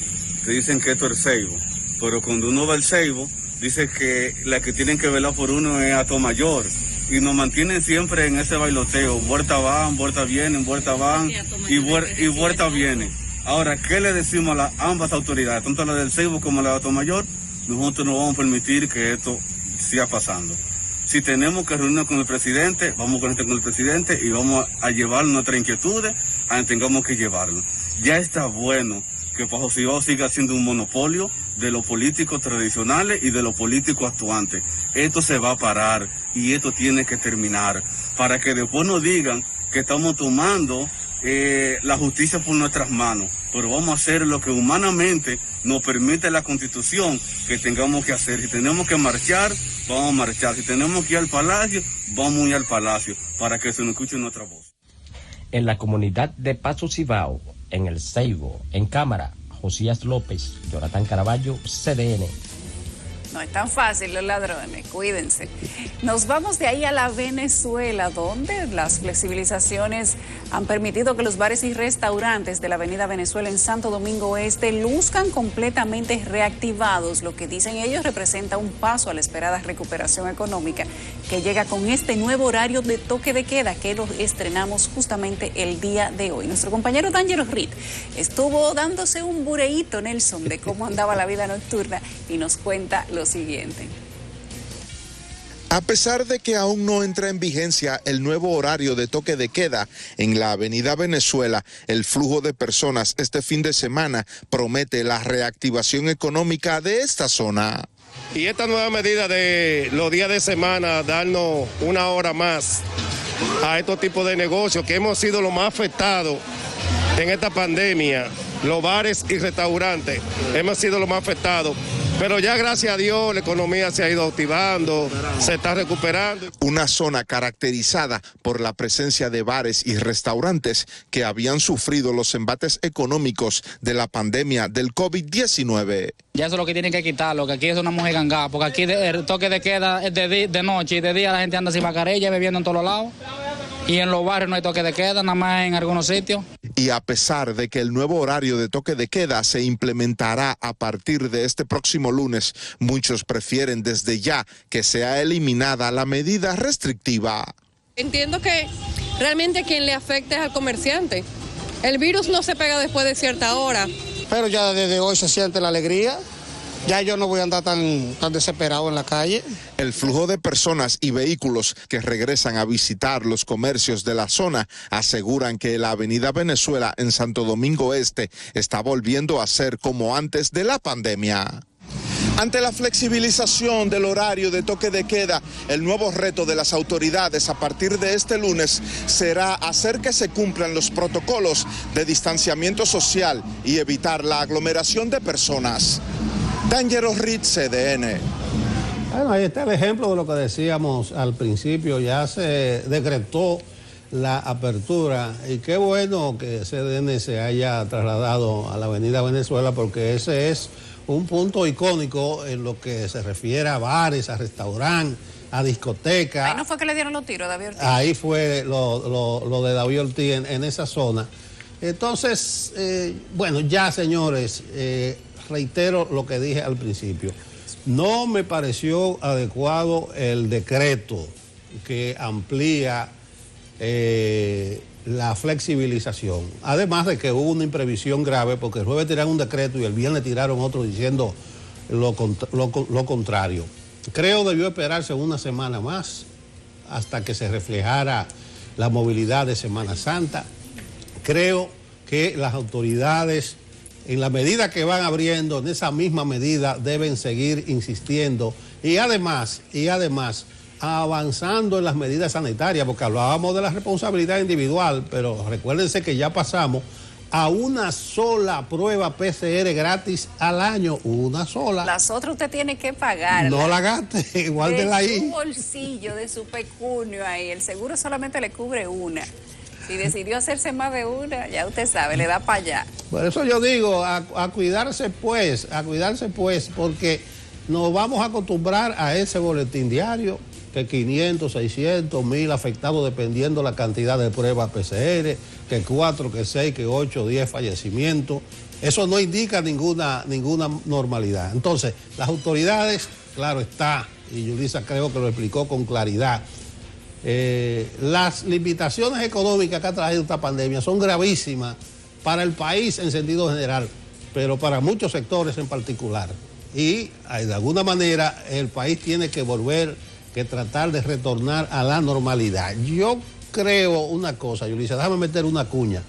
te dicen que esto es Ceibo, pero cuando uno va al Ceibo, dice que la que tienen que velar por uno es Atomayor, y nos mantienen siempre en ese bailoteo, vuelta van, vuelta vienen, vuelta van y vuelta vienen. Ahora, ¿qué le decimos a ambas autoridades, tanto la del Ceibo como la de Atomayor? Nosotros no vamos a permitir que esto siga pasando. Si tenemos que reunirnos con el presidente, vamos con el presidente y vamos a llevar nuestras inquietudes a donde tengamos que llevarlo. Ya está bueno que Bajo Cibao siga siendo un monopolio de los políticos tradicionales y de los políticos actuantes. Esto se va a parar y esto tiene que terminar para que después nos digan que estamos tomando la justicia por nuestras manos, pero vamos a hacer lo que humanamente nos permite la Constitución que tengamos que hacer. Si tenemos que marchar, vamos a marchar. Si tenemos que ir al palacio, vamos a ir al palacio para que se nos escuche nuestra voz. En la comunidad de Paso Cibao, en el Ceibo, en cámara, Josías López, Jonathan Caraballo, CDN. No es tan fácil los ladrones, cuídense. Nos vamos de ahí a la Venezuela, donde las flexibilizaciones han permitido que los bares y restaurantes de la Avenida Venezuela en Santo Domingo Este luzcan completamente reactivados. Lo que dicen ellos representa un paso a la esperada recuperación económica que llega con este nuevo horario de toque de queda que lo estrenamos justamente el día de hoy. Nuestro compañero D'Angelo Reed estuvo dándose un bureíto, Nelson, de cómo andaba la vida nocturna y nos cuenta lo siguiente. A pesar de que aún no entra en vigencia el nuevo horario de toque de queda en la Avenida Venezuela, el flujo de personas este fin de semana promete la reactivación económica de esta zona. Y esta nueva medida de los días de semana, darnos una hora más a estos tipos de negocios que hemos sido los más afectados en esta pandemia, los bares y restaurantes, hemos sido los más afectados. Pero ya gracias a Dios la economía se ha ido activando, se está recuperando. Una zona caracterizada por la presencia de bares y restaurantes que habían sufrido los embates económicos de la pandemia del COVID-19. Ya eso es lo que tienen que quitarlo, que aquí es una mujer gangada, porque aquí el toque de queda es de noche y de día la gente anda sin mascarilla bebiendo en todos lados. Y en los barrios no hay toque de queda, nada más en algunos sitios. Y a pesar de que el nuevo horario de toque de queda se implementará a partir de este próximo lunes, muchos prefieren desde ya que sea eliminada la medida restrictiva. Entiendo que realmente a quien le afecta es al comerciante. El virus no se pega después de cierta hora. Pero ya desde hoy se siente la alegría. Ya yo no voy a andar tan desesperado en la calle. El flujo de personas y vehículos que regresan a visitar los comercios de la zona aseguran que la Avenida Venezuela en Santo Domingo Este está volviendo a ser como antes de la pandemia. Ante la flexibilización del horario de toque de queda, el nuevo reto de las autoridades a partir de este lunes será hacer que se cumplan los protocolos de distanciamiento social y evitar la aglomeración de personas. D'Angelo Reed, CDN. Bueno, ahí está el ejemplo de lo que decíamos al principio, ya se decretó la apertura y qué bueno que CDN se haya trasladado a la Avenida Venezuela porque ese es un punto icónico en lo que se refiere a bares, a restaurantes, a discotecas. Ahí no fue que le dieron los tiros a David Ortiz. Ahí fue lo de David Ortiz en esa zona. Entonces, bueno, ya señores, reitero lo que dije al principio. No me pareció adecuado el decreto que amplía la flexibilización. Además de que hubo una imprevisión grave porque el jueves tiraron un decreto y el viernes tiraron otro diciendo lo contrario. Creo debió esperarse una semana más hasta que se reflejara la movilidad de Semana Santa. Creo que las autoridades, en la medida que van abriendo, en esa misma medida deben seguir insistiendo y además avanzando en las medidas sanitarias, porque hablábamos de la responsabilidad individual, pero recuérdense que ya pasamos a una sola prueba PCR gratis al año, una sola. Las otras usted tiene que pagar. No la gaste, guárdela ahí. De su bolsillo, de su pecunio ahí, el seguro solamente le cubre una. Si decidió hacerse más de una, ya usted sabe, le da para allá. Por eso yo digo, a cuidarse pues, porque nos vamos a acostumbrar a ese boletín diario, que 500, 600, 1000 afectados dependiendo la cantidad de pruebas PCR, que 4, que 6, que 8, 10 fallecimientos. Eso no indica ninguna normalidad. Entonces, las autoridades, claro está, y Yulisa creo que lo explicó con claridad, las limitaciones económicas que ha traído esta pandemia son gravísimas para el país en sentido general, pero para muchos sectores en particular. Y de alguna manera el país tiene que tratar de retornar a la normalidad. Yo creo una cosa, Yulisa, déjame meter una cuña,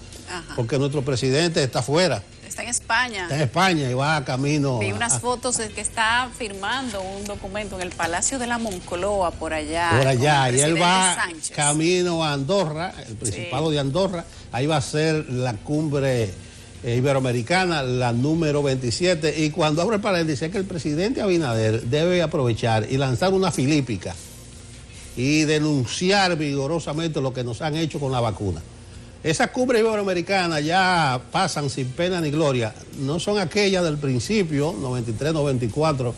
porque nuestro presidente está fuera. Está en España. Está en España y va camino. Vi unas fotos de que está firmando un documento en el Palacio de la Moncloa, por allá. Por allá, y él va Sánchez. Camino a Andorra, el Principado de Andorra. Ahí va a ser la cumbre iberoamericana, la número 27. Y cuando abre el paréntesis, es que el presidente Abinader debe aprovechar y lanzar una filípica y denunciar vigorosamente lo que nos han hecho con la vacuna. Esas cumbres iberoamericanas ya pasan sin pena ni gloria. No son aquellas del principio, 93, 94,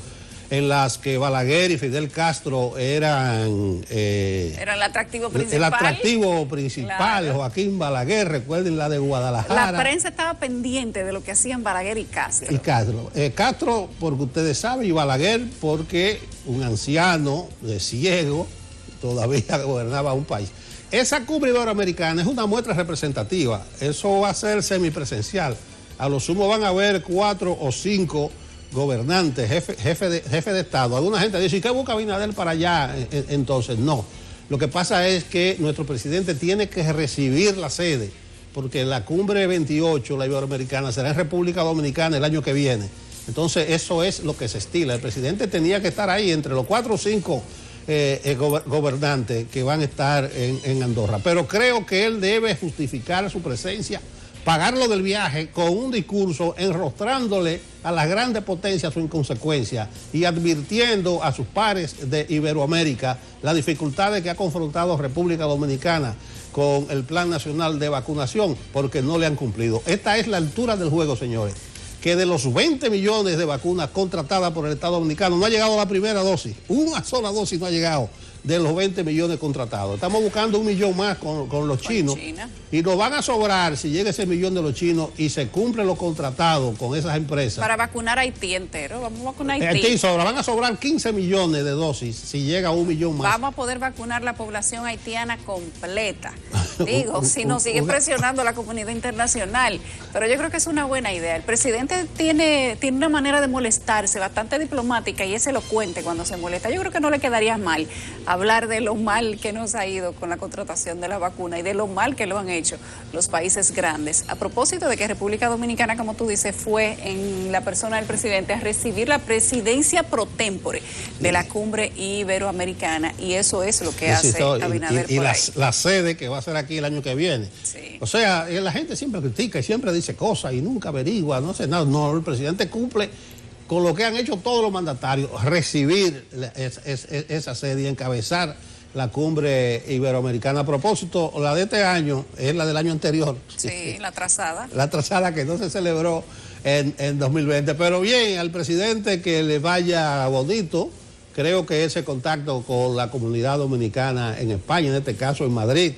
en las que Balaguer y Fidel Castro eran el atractivo principal. El atractivo principal, claro. Joaquín Balaguer, recuerden la de Guadalajara. La prensa estaba pendiente de lo que hacían Balaguer y Castro. Castro, porque ustedes saben, y Balaguer, porque un anciano ciego todavía gobernaba un país. Esa cumbre iberoamericana es una muestra representativa. Eso va a ser semipresencial. A lo sumo van a haber 4 o 5 gobernantes, jefe de Estado. Alguna gente dice, ¿y qué busca Abinader para allá? Entonces, no. Lo que pasa es que nuestro presidente tiene que recibir la sede, porque la cumbre 28, la iberoamericana, será en República Dominicana el año que viene. Entonces, eso es lo que se estila. El presidente tenía que estar ahí entre los 4 o 5 gobernantes que van a estar en Andorra. Pero creo que él debe justificar su presencia, pagarlo del viaje con un discurso enrostrándole a las grandes potencias su inconsecuencia y advirtiendo a sus pares de Iberoamérica las dificultades que ha confrontado República Dominicana con el Plan Nacional de Vacunación, porque no le han cumplido. Esta es la altura del juego, señores, que de los 20 millones de vacunas contratadas por el Estado Dominicano no ha llegado la primera dosis. Una sola dosis no ha llegado de los 20 millones contratados. Estamos buscando 1 millón más con los chinos. Y nos van a sobrar si llega ese millón de los chinos y se cumple lo contratado con esas empresas. Para vacunar a Haití entero. Vamos a vacunar a Haití. Van a sobrar 15 millones de dosis si llega 1 millón más. Vamos a poder vacunar la población haitiana completa. Digo, si nos sigue presionando la comunidad internacional. Pero yo creo que es una buena idea. El presidente tiene una manera de molestarse bastante diplomática y es elocuente cuando se molesta. Yo creo que no le quedaría mal hablar de lo mal que nos ha ido con la contratación de la vacuna y de lo mal que lo han hecho los países grandes. A propósito de que República Dominicana, como tú dices, fue en la persona del presidente a recibir la presidencia pro tempore de la cumbre iberoamericana, y eso es lo que hace Abinader y la sede que va a ser aquí el año que viene. Sí. O sea, la gente siempre critica y siempre dice cosas y nunca averigua, no sé nada. No, el presidente cumple con lo que han hecho todos los mandatarios, recibir esa sede y encabezar la cumbre iberoamericana. A propósito, la de este año es la del año anterior. Sí, la trazada. La trazada que no se celebró en 2020. Pero bien, al presidente que le vaya bonito. Creo que ese contacto con la comunidad dominicana en España, en este caso en Madrid,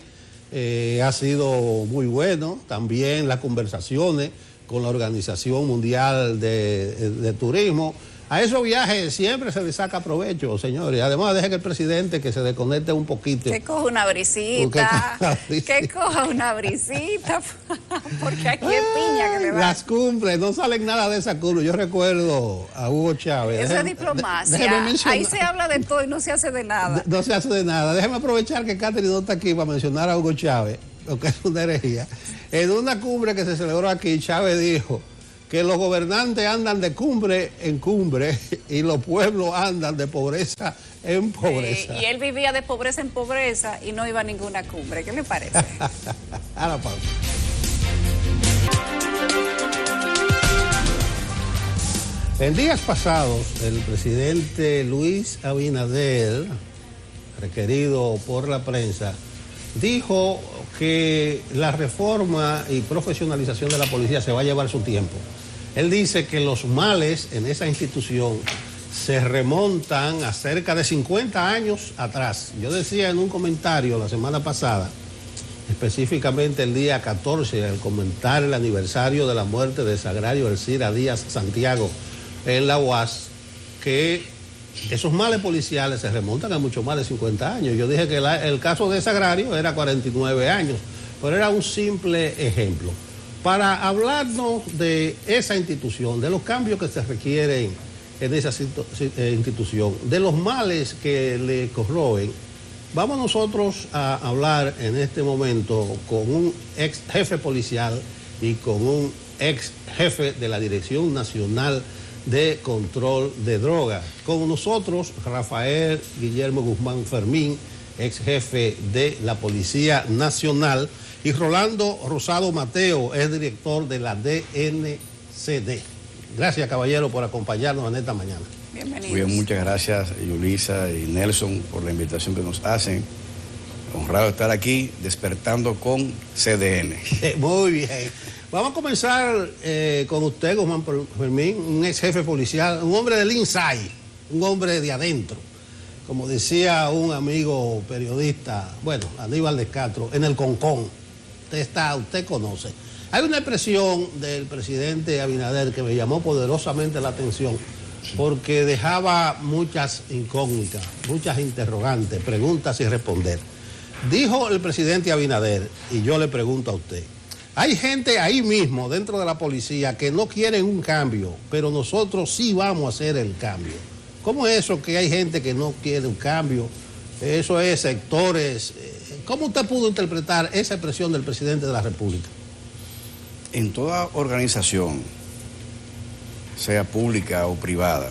ha sido muy bueno. También las conversaciones con la Organización Mundial de Turismo. A esos viajes siempre se les saca provecho, señores. Además, deje que el presidente que se desconecte un poquito. Que coja una brisita. Que coja una brisita. Porque aquí es piña que le va. Las cumbres, no salen nada de esa cumbre. Yo recuerdo a Hugo Chávez. Esa es diplomacia. Ahí se habla de todo y no se hace de nada. No se hace de nada. Déjeme aprovechar que Catherine no está aquí para mencionar a Hugo Chávez, lo que es una herejía. En una cumbre que se celebró aquí, Chávez dijo que los gobernantes andan de cumbre en cumbre y los pueblos andan de pobreza en pobreza. Y él vivía de pobreza en pobreza y no iba a ninguna cumbre. ¿Qué le parece? A la pausa. En días pasados, el presidente Luis Abinader, requerido por la prensa, dijo que la reforma y profesionalización de la policía se va a llevar su tiempo. Él dice que los males en esa institución se remontan a cerca de 50 años atrás. Yo decía en un comentario la semana pasada, específicamente el día 14, al comentar el aniversario de la muerte de Sagrario Ercira Díaz Santiago en la UAS, que esos males policiales se remontan a mucho más de 50 años. Yo dije que el caso de Sagrario era 49 años, pero era un simple ejemplo. Para hablarnos de esa institución, de los cambios que se requieren en esa institución, de los males que le corroen, vamos nosotros a hablar en este momento con un ex jefe policial y con un ex jefe de la Dirección Nacional de Control de Drogas. Con nosotros, Rafael Guillermo Guzmán Fermín, ex jefe de la Policía Nacional, y Rolando Rosado Mateo, es director de la DNCD. Gracias, caballero, por acompañarnos en esta mañana. Bienvenidos. Muy bien, muchas gracias, Yulisa y Nelson, por la invitación que nos hacen. Honrado de estar aquí, despertando con CDN. Muy bien. Vamos a comenzar con usted, Guzmán Fermín, un ex jefe policial, un hombre del inside, un hombre de adentro. Como decía un amigo periodista, bueno, Aníbal de Castro, en el concón. Usted conoce. Hay una expresión del presidente Abinader que me llamó poderosamente la atención porque dejaba muchas incógnitas, muchas interrogantes, preguntas sin responder. Dijo el presidente Abinader, y yo le pregunto a usted, hay gente ahí mismo dentro de la policía que no quieren un cambio, pero nosotros sí vamos a hacer el cambio. ¿Cómo es eso que hay gente que no quiere un cambio? Eso es sectores. ¿Cómo usted pudo interpretar esa expresión del presidente de la República? En toda organización, sea pública o privada,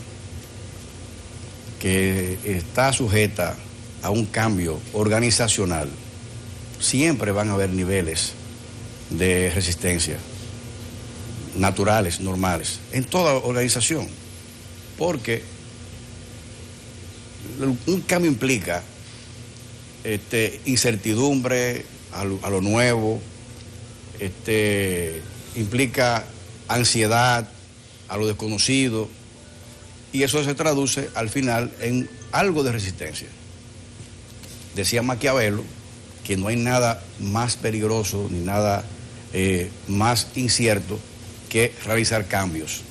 que está sujeta a un cambio organizacional, siempre van a haber niveles de resistencia naturales, normales, en toda organización, porque un cambio implica incertidumbre a lo nuevo, implica ansiedad a lo desconocido, y eso se traduce al final en algo de resistencia. Decía Maquiavelo que no hay nada más peligroso ni nada más incierto que realizar cambios.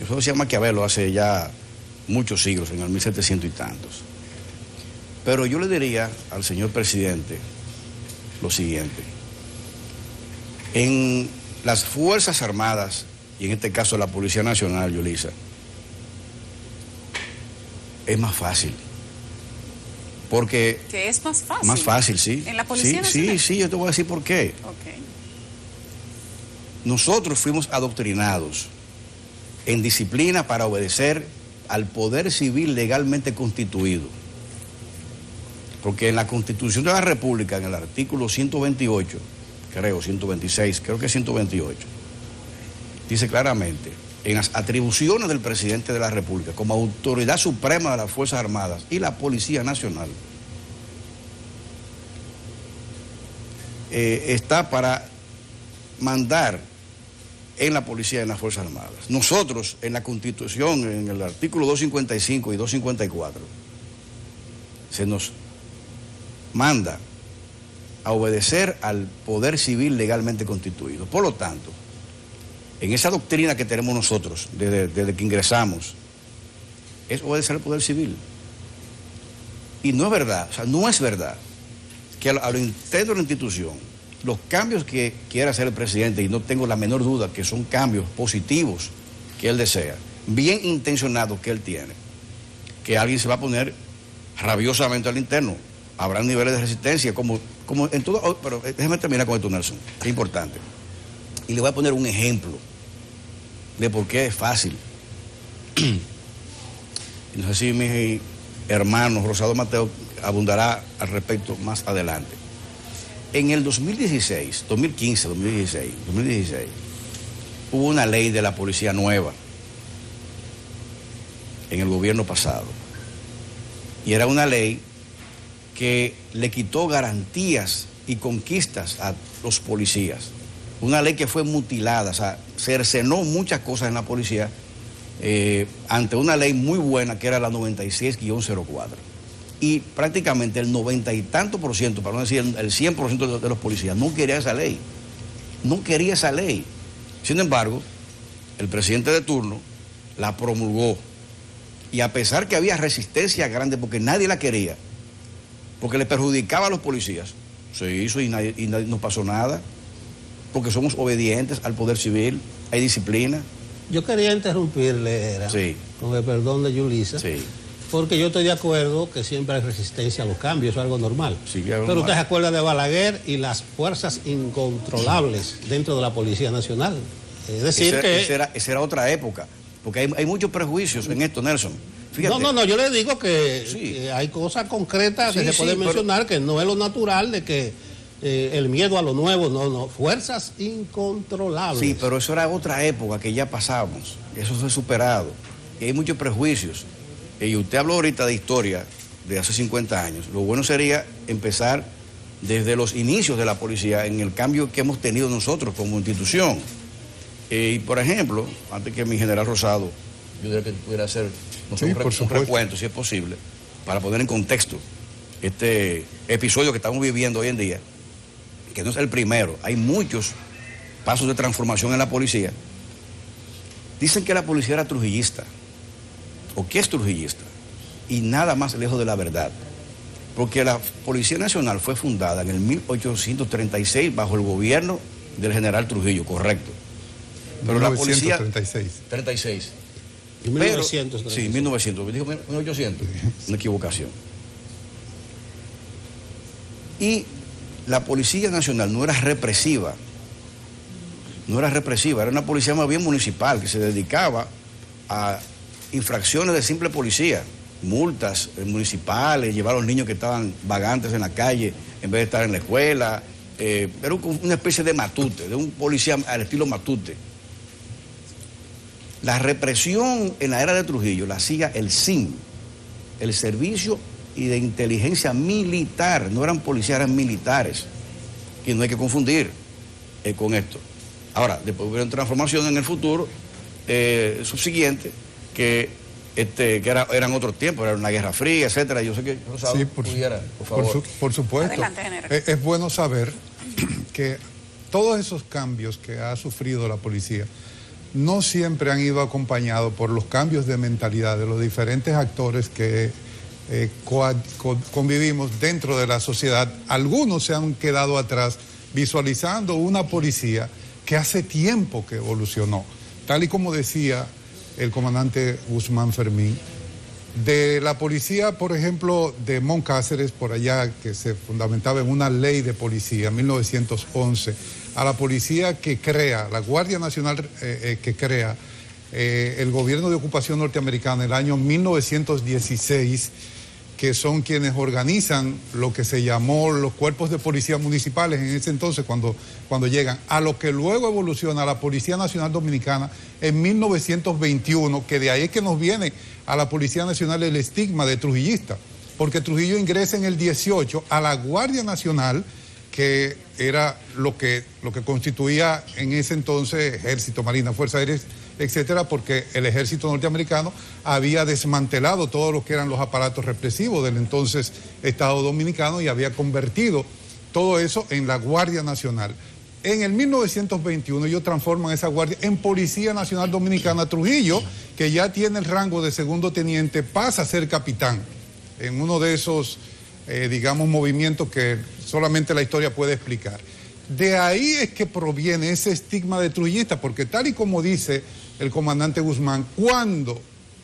Eso decía Maquiavelo hace ya muchos siglos, en el 1700 y tantos. Pero yo le diría al señor presidente lo siguiente: en las Fuerzas Armadas, y en este caso la Policía Nacional, Yulisa, es más fácil. Porque... ¿Que es más fácil? Más fácil, sí. ¿En la Policía Nacional? Sí, yo te voy a decir por qué. Okay. Nosotros fuimos adoctrinados en disciplina para obedecer al poder civil legalmente constituido. Porque en la Constitución de la República, en el artículo 128, 126, creo que 128, dice claramente, en las atribuciones del presidente de la República como autoridad suprema de las Fuerzas Armadas y la Policía Nacional, está para mandar en la policía y en las Fuerzas Armadas. Nosotros, en la Constitución, en el artículo 255 y 254, se nos manda a obedecer al poder civil legalmente constituido. Por lo tanto, en esa doctrina que tenemos nosotros desde que ingresamos, es obedecer al poder civil. Y no es verdad, no es verdad que a lo interno de la institución, los cambios que quiera hacer el presidente, y no tengo la menor duda que son cambios positivos que él desea, bien intencionados que él tiene, que alguien se va a poner rabiosamente al interno. Habrá niveles de resistencia, como en todo. Pero déjame terminar con esto, Nelson, que es importante. Y le voy a poner un ejemplo de por qué es fácil. No sé si hermano Rosado Mateo abundará al respecto más adelante. En el 2016, hubo una ley de la policía nueva en el gobierno pasado. Y era una ley que le quitó garantías y conquistas a los policías. Una ley que fue mutilada, o sea, cercenó muchas cosas en la policía ante una ley muy buena que era la 96-04. Y prácticamente el 90 y tanto por ciento, para no decir el 100% de los policías, no quería esa ley. No quería esa ley. Sin embargo, el presidente de turno la promulgó. Y a pesar que había resistencia grande porque nadie la quería, porque le perjudicaba a los policías, se hizo y no pasó nada, porque somos obedientes al poder civil, hay disciplina. Yo quería interrumpirle, con el perdón de Yulisa, porque yo estoy de acuerdo que siempre hay resistencia a los cambios, eso es algo normal. Pero usted se acuerda de Balaguer y las fuerzas incontrolables dentro de la Policía Nacional. Es decir, esa era otra época, porque hay muchos prejuicios en esto, Nelson. Fíjate. No, yo le digo que hay cosas concretas que se pueden mencionar, que no es lo natural de que el miedo a lo nuevo, no, fuerzas incontrolables. Sí, pero eso era otra época que ya pasamos, eso fue superado, y hay muchos prejuicios. Y usted habló ahorita de historia de hace 50 años. Lo bueno sería empezar desde los inicios de la policía en el cambio que hemos tenido nosotros como institución. Y por ejemplo, antes que mi general Rosado, yo diría que pudiera hacer un recuento, si es posible, para poner en contexto este episodio que estamos viviendo hoy en día, que no es el primero, hay muchos pasos de transformación en la policía. Dicen que la policía era trujillista, o que es trujillista, y nada más lejos de la verdad, porque la Policía Nacional fue fundada en el 1836 bajo el gobierno del general Trujillo, correcto. Pero 1936. 36. 1936. Sí, 1900, dijo 1800, una equivocación. Y la Policía Nacional no era represiva, era una policía más bien municipal que se dedicaba a infracciones de simple policía, multas municipales, llevar a los niños que estaban vagantes en la calle en vez de estar en la escuela. Era una especie de matute, de un policía al estilo matute. La represión en la era de Trujillo la hacía el SIM, el Servicio de Inteligencia Militar. No eran policías, eran militares. Y no hay que confundir con esto. Ahora, después hubo una transformación en el futuro subsiguiente, que eran otros tiempos, era una guerra fría, etcétera. Yo sé que Rosado pudiera, por favor. Por supuesto. Adelante, es bueno saber que todos esos cambios que ha sufrido la policía no siempre han ido acompañados por los cambios de mentalidad de los diferentes actores que convivimos dentro de la sociedad. Algunos se han quedado atrás visualizando una policía que hace tiempo que evolucionó, tal y como decía el comandante Guzmán Fermín, de la policía, por ejemplo, de Moncáceres, por allá, que se fundamentaba en una ley de policía, 1911, a la policía que crea, la Guardia Nacional que crea el gobierno de ocupación norteamericana en el año 1916, que son quienes organizan lo que se llamó los cuerpos de policía municipales en ese entonces cuando llegan, a lo que luego evoluciona la Policía Nacional Dominicana en 1921, que de ahí es que nos viene a la Policía Nacional el estigma de trujillista, porque Trujillo ingresa en el 18 a la Guardia Nacional, que era lo que constituía en ese entonces Ejército, Marina, Fuerzas Aéreas, etcétera, porque el ejército norteamericano había desmantelado todo lo que eran los aparatos represivos del entonces Estado Dominicano y había convertido todo eso en la Guardia Nacional. En el 1921 ellos transforman esa guardia en Policía Nacional Dominicana. Trujillo, que ya tiene el rango de segundo teniente, pasa a ser capitán en uno de esos, digamos, movimientos que solamente la historia puede explicar. De ahí es que proviene ese estigma de trujillista, porque tal y como dice el comandante Guzmán, cuando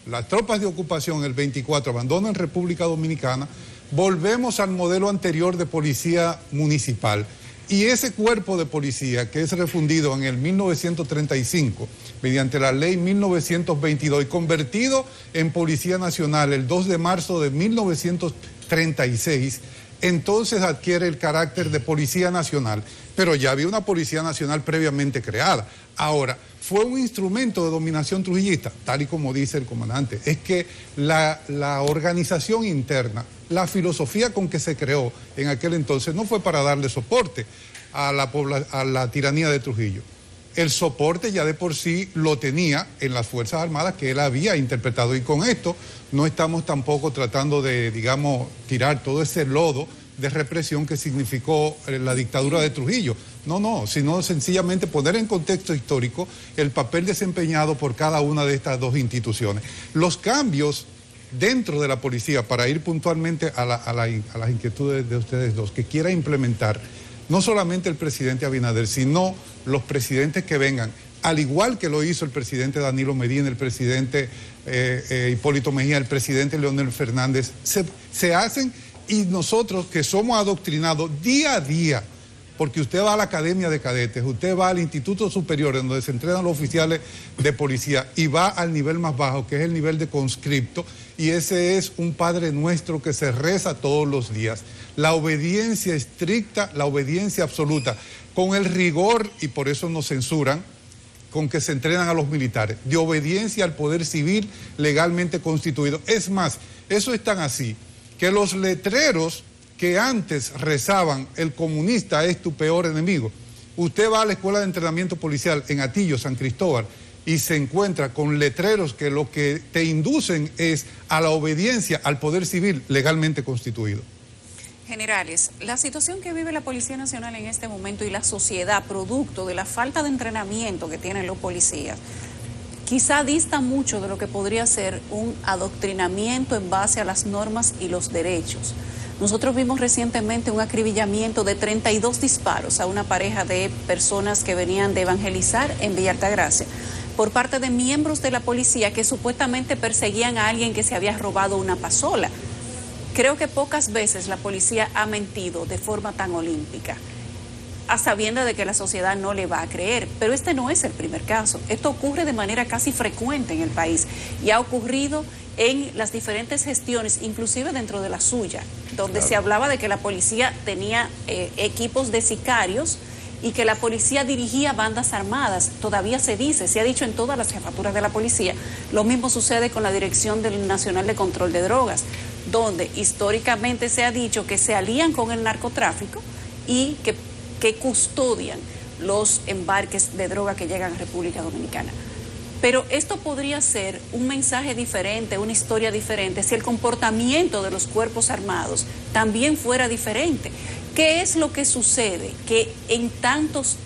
las tropas de ocupación el 24 abandonan República Dominicana, volvemos al modelo anterior de policía municipal. Y ese cuerpo de policía, que es refundido en el 1935, mediante la ley 1922, y convertido en Policía Nacional el 2 de marzo de 1936, entonces adquiere el carácter de Policía Nacional, pero ya había una Policía Nacional previamente creada. Ahora, fue un instrumento de dominación trujillista, tal y como dice el comandante. Es que la organización interna, la filosofía con que se creó en aquel entonces no fue para darle soporte a la tiranía de Trujillo. El soporte ya de por sí lo tenía en las Fuerzas Armadas que él había interpretado, y con esto no estamos tampoco tratando de, digamos, tirar todo ese lodo de represión que significó la dictadura de Trujillo. No, sino sencillamente poner en contexto histórico el papel desempeñado por cada una de estas dos instituciones. Los cambios dentro de la policía, para ir puntualmente a las inquietudes de ustedes dos, que quiera implementar no solamente el presidente Abinader, sino los presidentes que vengan, al igual que lo hizo el presidente Danilo Medina, el presidente Hipólito Mejía, el presidente Leonel Fernández, se hacen, y nosotros que somos adoctrinados día a día, porque usted va a la Academia de Cadetes, usted va al Instituto Superior, en donde se entrenan los oficiales de policía, y va al nivel más bajo, que es el nivel de conscripto, y ese es un Padre Nuestro que se reza todos los días. La obediencia estricta, la obediencia absoluta, con el rigor, y por eso nos censuran, con que se entrenan a los militares, de obediencia al poder civil legalmente constituido. Es más, eso es tan así, que los letreros que antes rezaban, el comunista es tu peor enemigo. Usted va a la Escuela de Entrenamiento Policial en Atillo, San Cristóbal, y se encuentra con letreros que lo que te inducen es a la obediencia al poder civil legalmente constituido. Generales, la situación que vive la Policía Nacional en este momento y la sociedad, producto de la falta de entrenamiento que tienen los policías, quizá dista mucho de lo que podría ser un adoctrinamiento en base a las normas y los derechos. Nosotros vimos recientemente un acribillamiento de 32 disparos a una pareja de personas que venían de evangelizar en Villa Altagracia por parte de miembros de la policía que supuestamente perseguían a alguien que se había robado una pasola. Creo que pocas veces la policía ha mentido de forma tan olímpica, a sabiendas de que la sociedad no le va a creer. Pero este no es el primer caso. Esto ocurre de manera casi frecuente en el país y ha ocurrido en las diferentes gestiones, inclusive dentro de la suya, donde se hablaba de que la policía tenía equipos de sicarios y que la policía dirigía bandas armadas. Todavía se dice, se ha dicho en todas las jefaturas de la policía. Lo mismo sucede con la Dirección Nacional de Control de Drogas, donde históricamente se ha dicho que se alían con el narcotráfico y que custodian los embarques de droga que llegan a República Dominicana. Pero esto podría ser un mensaje diferente, una historia diferente, si el comportamiento de los cuerpos armados también fuera diferente. ¿Qué es lo que sucede? Que en tantos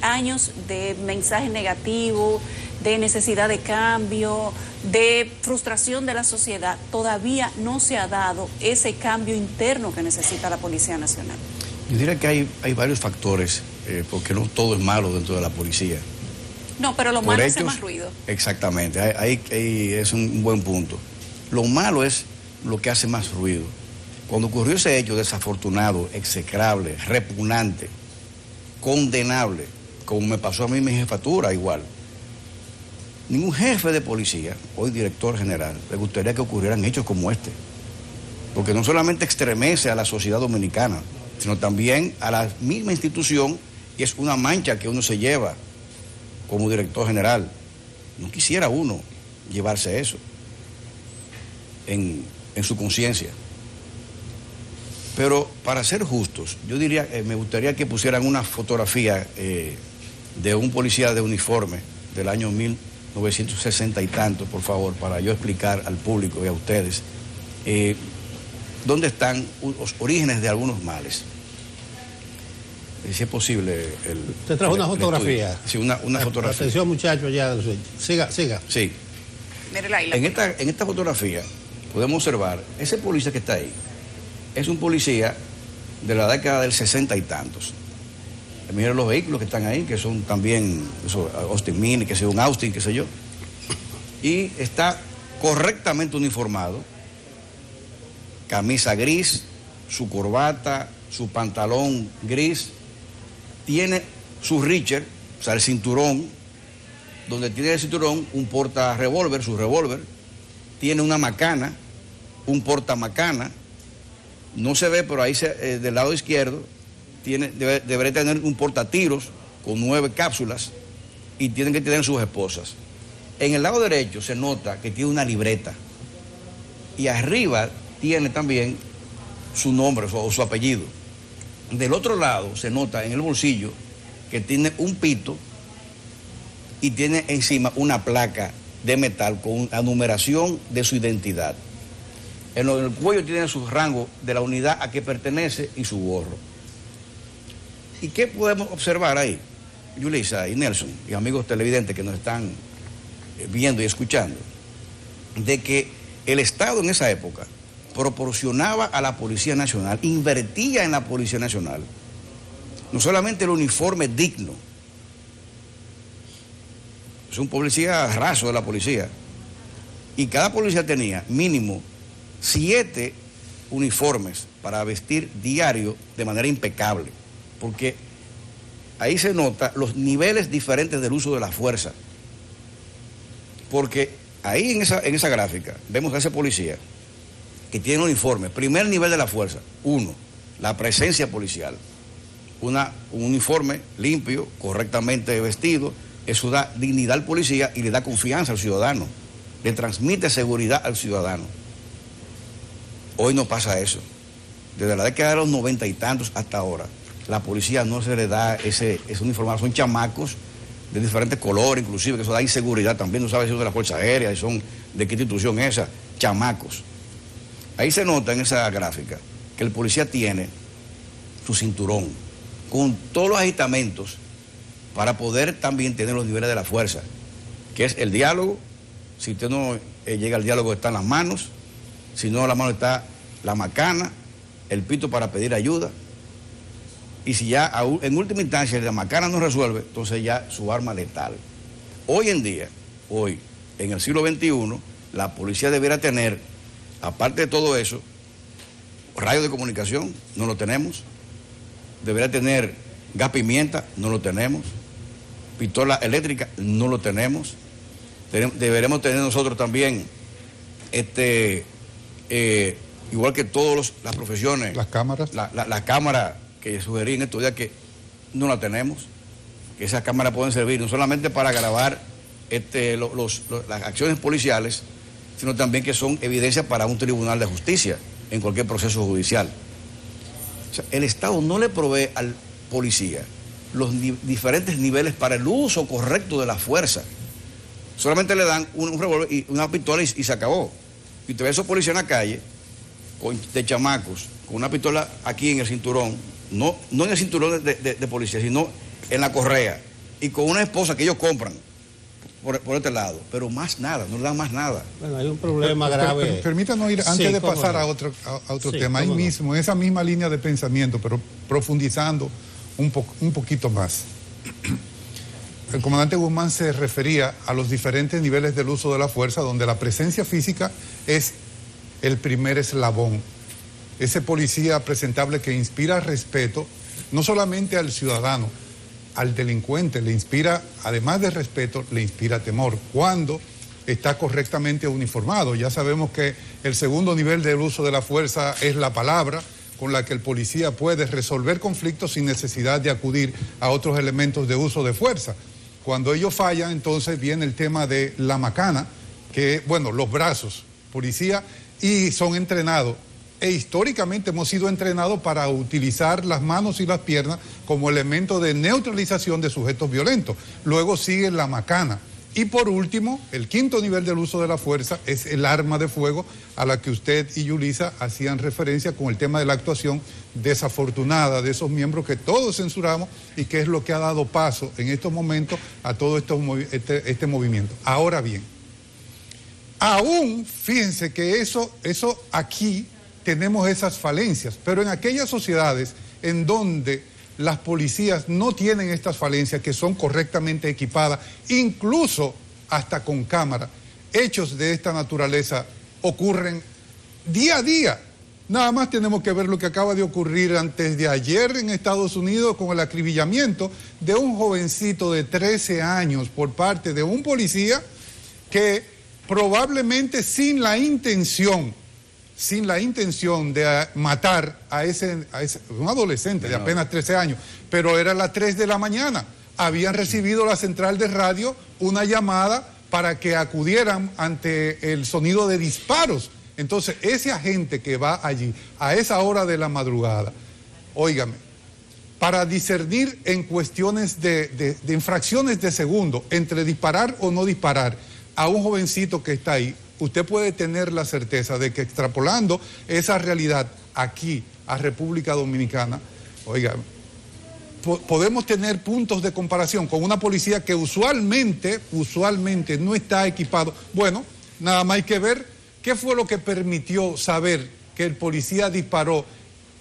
años de mensaje negativo, de necesidad de cambio, de frustración de la sociedad, todavía no se ha dado ese cambio interno que necesita la Policía Nacional. Yo diría que hay varios factores, porque no todo es malo dentro de la policía. No, pero lo malo hace más ruido. Exactamente, ahí es un buen punto. Lo malo es lo que hace más ruido. Cuando ocurrió ese hecho desafortunado, execrable, repugnante, condenable, como me pasó a mí en mi jefatura igual, ningún jefe de policía, hoy director general, le gustaría que ocurrieran hechos como este. Porque no solamente estremece a la sociedad dominicana, sino también a la misma institución, y es una mancha que uno se lleva como director general. No quisiera uno llevarse eso en su conciencia. Pero para ser justos, yo diría, me gustaría que pusieran una fotografía de un policía de uniforme del año 1960 y tanto, por favor, para yo explicar al público y a ustedes dónde están los orígenes de algunos males. Si es posible. ¿Te trajo una fotografía? Sí, una fotografía. Atención, muchachos, ya. Siga. Sí. En esta fotografía podemos observar, ese policía que está ahí, es un policía de la década del 60 y tantos. Miren los vehículos que están ahí, que son también Austin Mini, que sea un Austin, qué sé yo. Y está correctamente uniformado, camisa gris, su corbata, su pantalón gris, tiene su Richard, o sea, el cinturón, donde tiene el cinturón un porta revólver, su revólver, tiene una macana, un porta macana, no se ve, pero ahí del lado izquierdo debería tener un portatiros con 9 cápsulas y tienen que tener sus esposas. En el lado derecho se nota que tiene una libreta y arriba tiene también su nombre o su apellido. Del otro lado se nota en el bolsillo que tiene un pito y tiene encima una placa de metal con la numeración de su identidad. En el cuello tiene su rango de la unidad a que pertenece y su gorro. ¿Y qué podemos observar ahí, Yulisa y Nelson y amigos televidentes que nos están viendo y escuchando? De que el Estado en esa época proporcionaba a la Policía Nacional, invertía en la Policía Nacional, no solamente el uniforme digno, es un policía raso de la policía, y cada policía tenía mínimo 7 uniformes para vestir diario de manera impecable, porque ahí se nota los niveles diferentes del uso de la fuerza, porque ahí en esa gráfica vemos a ese policía que tiene un uniforme, primer nivel de la fuerza, 1, la presencia policial, un uniforme limpio, correctamente vestido, eso da dignidad al policía y le da confianza al ciudadano, le transmite seguridad al ciudadano. Hoy no pasa eso. Desde la década de los 90 y tantos hasta ahora, la policía no se le da ese uniforme, son chamacos de diferentes colores, inclusive, que eso da inseguridad también, no sabe si son de la Fuerza Aérea, si son de qué institución esa, chamacos. Ahí se nota en esa gráfica que el policía tiene su cinturón con todos los aditamentos para poder también tener los niveles de la fuerza, que es el diálogo. Si usted no llega al diálogo, está en las manos, si no, en la mano está la macana, el pito para pedir ayuda, y si ya en última instancia la macana no resuelve, entonces ya su arma letal. Hoy en día, hoy, en el siglo XXI, la policía debiera tener, aparte de todo eso, radio de comunicación, no lo tenemos, debería tener gas pimienta, no lo tenemos, pistola eléctrica, no lo tenemos, deberemos tener nosotros también, igual que todas las profesiones, las cámaras, la cámara que sugerí en estos días que no la tenemos, que esas cámaras pueden servir no solamente para grabar las acciones policiales, sino también que son evidencias para un tribunal de justicia en cualquier proceso judicial. O sea, el Estado no le provee al policía los diferentes niveles para el uso correcto de la fuerza. Solamente le dan un revólver y una pistola y se acabó. Y te ves esos policías en la calle, de chamacos, con una pistola aquí en el cinturón, no en el cinturón de policía, sino en la correa, y con una esposa que ellos compran por este lado, pero más nada, no le dan más nada. Bueno, hay un problema grave. Permítanos ir, antes de pasar a otro tema, ahí mismo, en esa misma línea de pensamiento, pero profundizando un poquito más. El comandante Guzmán se refería a los diferentes niveles del uso de la fuerza, donde la presencia física es el primer eslabón. Ese policía presentable que inspira respeto, no solamente al ciudadano, al delincuente, le inspira, además de respeto, le inspira temor, cuando está correctamente uniformado. Ya sabemos que el segundo nivel del uso de la fuerza es la palabra, con la que el policía puede resolver conflictos sin necesidad de acudir a otros elementos de uso de fuerza. Cuando ellos fallan, entonces viene el tema de la macana, que, bueno, los brazos, policía, y son entrenados. E históricamente hemos sido entrenados para utilizar las manos y las piernas como elemento de neutralización de sujetos violentos. Luego sigue la macana. Y por último, el quinto nivel del uso de la fuerza es el arma de fuego, a la que usted y Yulisa hacían referencia con el tema de la actuación desafortunada de esos miembros que todos censuramos y que es lo que ha dado paso en estos momentos a todo este movimiento. Ahora bien, aún fíjense que eso aquí tenemos esas falencias, pero en aquellas sociedades en donde las policías no tienen estas falencias, que son correctamente equipadas, incluso hasta con cámara, hechos de esta naturaleza ocurren día a día. Nada más tenemos que ver lo que acaba de ocurrir antes de ayer en Estados Unidos con el acribillamiento de un jovencito de 13 años por parte de un policía que probablemente sin la intención de matar a ese un adolescente de apenas 13 años, pero era las 3 de la mañana. Habían recibido la central de radio una llamada para que acudieran ante el sonido de disparos. Entonces, ese agente que va allí a esa hora de la madrugada, óigame, para discernir en cuestiones de infracciones de segundo entre disparar o no disparar a un jovencito que está ahí, usted puede tener la certeza de que extrapolando esa realidad aquí a República Dominicana, oiga, podemos tener puntos de comparación con una policía que usualmente no está equipado. Bueno, nada más hay que ver qué fue lo que permitió saber que el policía disparó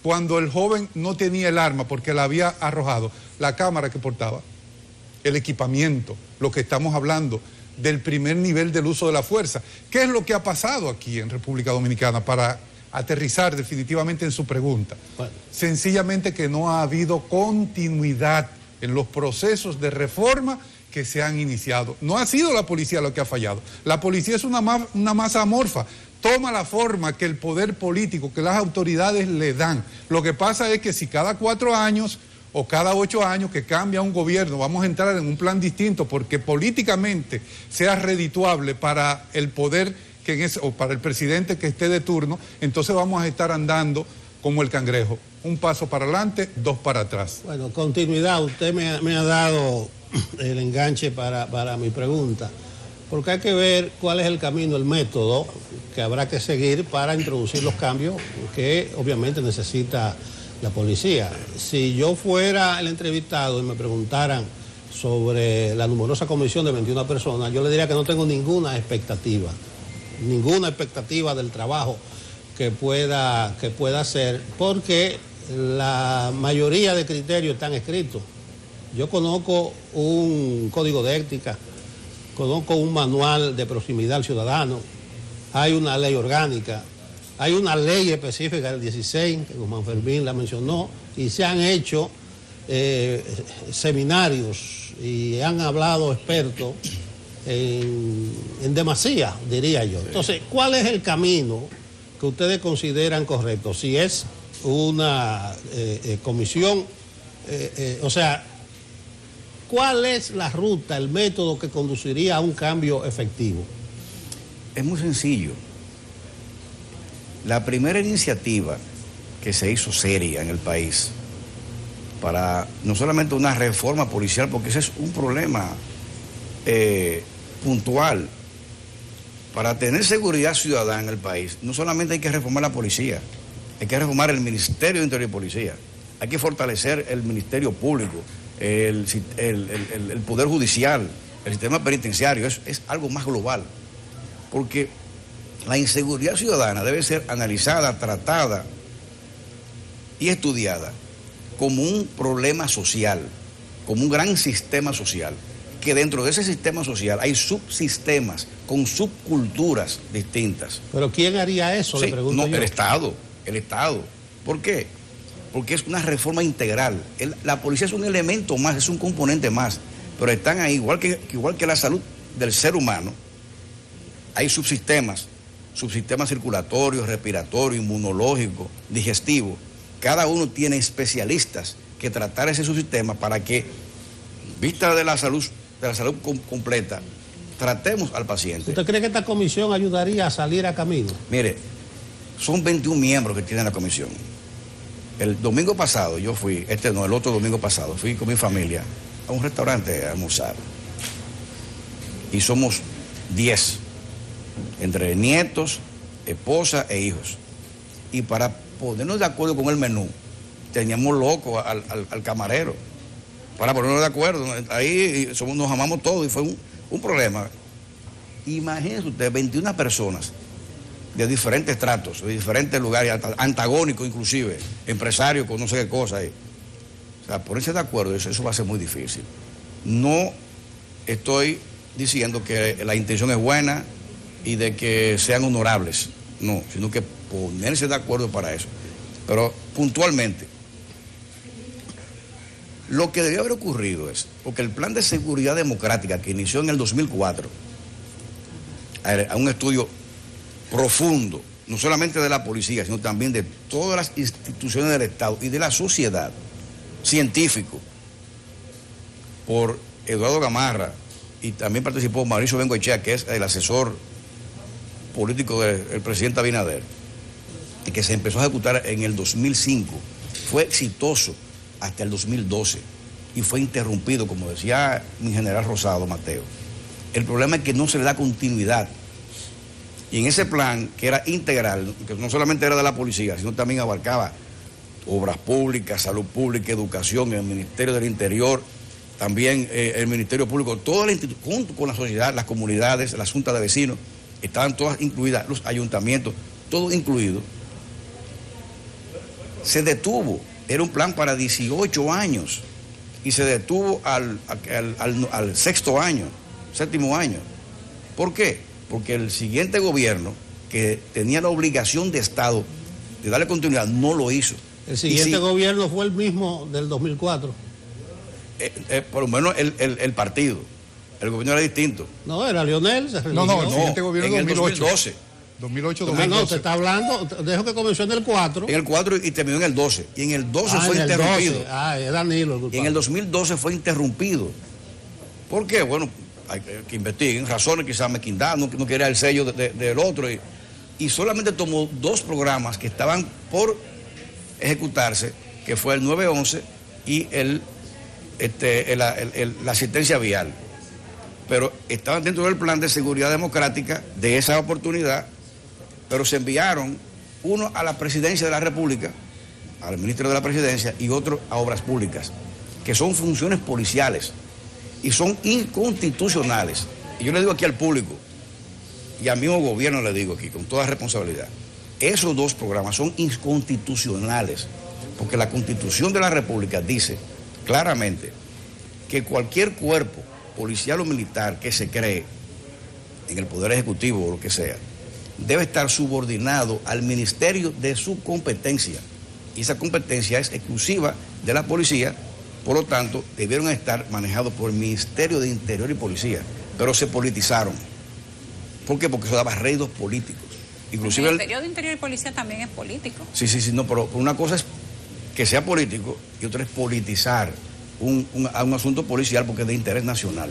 cuando el joven no tenía el arma porque la había arrojado, la cámara que portaba, el equipamiento, lo que estamos hablando del primer nivel del uso de la fuerza. ¿Qué es lo que ha pasado aquí en República Dominicana para aterrizar definitivamente en su pregunta? Bueno. Sencillamente que no ha habido continuidad en los procesos de reforma que se han iniciado. No ha sido la policía lo que ha fallado. La policía es una masa amorfa, toma la forma que el poder político, que las autoridades le dan. Lo que pasa es que si cada 4 años o cada 8 años que cambia un gobierno, vamos a entrar en un plan distinto porque políticamente sea redituable para el poder o para el presidente que esté de turno, entonces vamos a estar andando como el cangrejo. Un paso para adelante, 2 para atrás. Bueno, continuidad, usted me ha dado el enganche para mi pregunta, porque hay que ver cuál es el camino, el método que habrá que seguir para introducir los cambios que obviamente necesita la policía. Si yo fuera el entrevistado y me preguntaran sobre la numerosa comisión de 21 personas, yo le diría que no tengo ninguna expectativa del trabajo que pueda hacer, porque la mayoría de criterios están escritos. Yo conozco un código de ética, conozco un manual de proximidad al ciudadano, hay una ley orgánica, hay una ley específica del 16, que Guzmán Fermín la mencionó, y se han hecho seminarios y han hablado expertos en demasía, diría yo. Entonces, ¿cuál es el camino que ustedes consideran correcto? Si es una comisión, o sea, ¿cuál es la ruta, el método que conduciría a un cambio efectivo? Es muy sencillo. La primera iniciativa que se hizo seria en el país para no solamente una reforma policial, porque ese es un problema puntual, para tener seguridad ciudadana en el país, no solamente hay que reformar la policía, hay que reformar el Ministerio de Interior y Policía, hay que fortalecer el Ministerio Público, el Poder Judicial, el sistema penitenciario, es algo más global, porque la inseguridad ciudadana debe ser analizada, tratada y estudiada como un problema social, como un gran sistema social, que dentro de ese sistema social hay subsistemas con subculturas distintas. ¿Pero quién haría eso? Sí, le pregunto yo. El Estado. ¿Por qué? Porque es una reforma integral. La policía es un elemento más, es un componente más, pero están ahí, igual que la salud del ser humano, hay subsistemas circulatorios, respiratorios, inmunológicos, digestivos. Cada uno tiene especialistas que tratar ese subsistema para que, vista de la salud completa, tratemos al paciente. ¿Usted cree que esta comisión ayudaría a salir a camino? Mire, son 21 miembros que tiene la comisión. El domingo pasado yo fui, el otro domingo pasado, fui con mi familia a un restaurante a almorzar. Y somos 10, entre nietos, esposa e hijos. Y para ponernos de acuerdo con el menú, teníamos loco al camarero. Para ponernos de acuerdo, ahí nos amamos todos y fue un problema. Imagínense usted, 21 personas de diferentes tratos, de diferentes lugares, antagónicos inclusive, empresarios con no sé qué cosa. O sea, ponerse de acuerdo, eso va a ser muy difícil. No estoy diciendo que la intención es buena y de que sean honorables, no, sino que ponerse de acuerdo para eso. Pero puntualmente, lo que debió haber ocurrido es, porque el plan de seguridad democrática que inició en el 2004, a un estudio profundo, no solamente de la policía, sino también de todas las instituciones del Estado y de la sociedad, científico, por Eduardo Gamarra, y también participó Mauricio Bengoechea, que es el asesor político del presidente Abinader, y que se empezó a ejecutar en el 2005, fue exitoso hasta el 2012 y fue interrumpido, como decía mi general Rosado Mateo. El problema es que no se le da continuidad. Y en ese plan, que era integral, que no solamente era de la policía, sino también abarcaba obras públicas, salud pública, educación, el Ministerio del Interior, también el Ministerio Público, toda la institución, junto con la sociedad, las comunidades, la Junta de Vecinos, estaban todas incluidas, los ayuntamientos, todo incluido. Se detuvo, era un plan para 18 años, y se detuvo al sexto año, séptimo año. ¿Por qué? Porque el siguiente gobierno, que tenía la obligación de Estado de darle continuidad, no lo hizo. El siguiente gobierno fue el mismo del 2004. Por lo menos el partido. El gobierno era distinto. No, era Leonel. No, el siguiente gobierno en el 2012. 2008-2012. No, se está hablando, dejo que comenzó en el 4. En el 4 y terminó en el 12. Y en el 12 fue interrumpido. Es Danilo. Y en el 2012 fue interrumpido. ¿Por qué? Bueno, hay que investiguen, razones, quizás mezquindad, no quería el sello del otro. Y solamente tomó 2 programas que estaban por ejecutarse, que fue el 911 y la asistencia vial. Pero estaban dentro del plan de seguridad democrática de esa oportunidad, pero se enviaron uno a la presidencia de la República, al ministro de la presidencia, y otro a obras públicas, que son funciones policiales y son inconstitucionales. Y yo le digo aquí al público y al mismo gobierno le digo aquí con toda responsabilidad, esos 2 programas son inconstitucionales, porque la Constitución de la República dice claramente que cualquier cuerpo policial o militar que se cree en el Poder Ejecutivo o lo que sea, debe estar subordinado al ministerio de su competencia. Y esa competencia es exclusiva de la policía, por lo tanto, debieron estar manejados por el Ministerio de Interior y Policía, pero se politizaron. ¿Por qué? Porque eso daba réditos políticos. Inclusive el Ministerio de Interior y Policía también es político. Sí, no, pero una cosa es que sea político y otra es politizar un asunto policial porque es de interés nacional.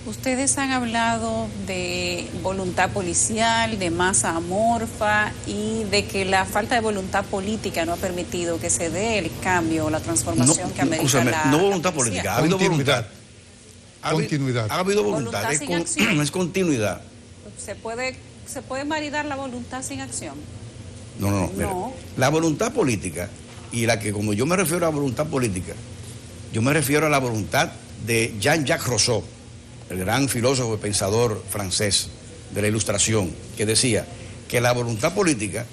Ustedes han hablado de voluntad policial, de masa amorfa y de que la falta de voluntad política no ha permitido que se dé el cambio o la transformación que amerita no voluntad política, ha habido voluntad. Continuidad. Ha habido voluntad, es continuidad. ¿Se puede maridar la voluntad sin acción? No. Mira, la voluntad política, y la que como yo me refiero a voluntad política, yo me refiero a la voluntad de Jean-Jacques Rousseau, el gran filósofo y pensador francés de la Ilustración, que decía que la voluntad política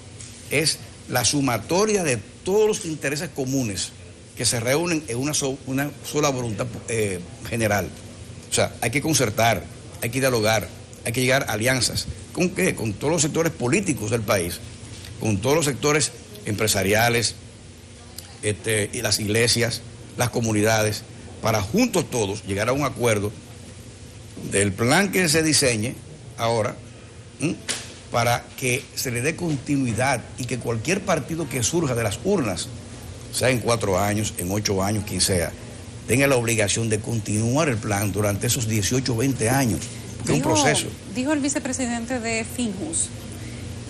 es la sumatoria de todos los intereses comunes que se reúnen en una sola voluntad general. O sea, hay que concertar, hay que dialogar, hay que llegar a alianzas. ¿Con qué? Con todos los sectores políticos del país, con todos los sectores empresariales, y las iglesias, las comunidades, para juntos todos llegar a un acuerdo del plan que se diseñe ahora, para que se le dé continuidad y que cualquier partido que surja de las urnas, sea en 4 años, en 8 años, quien sea, tenga la obligación de continuar el plan durante esos 18 o 20 años, porque es un proceso. Dijo el vicepresidente de Finjus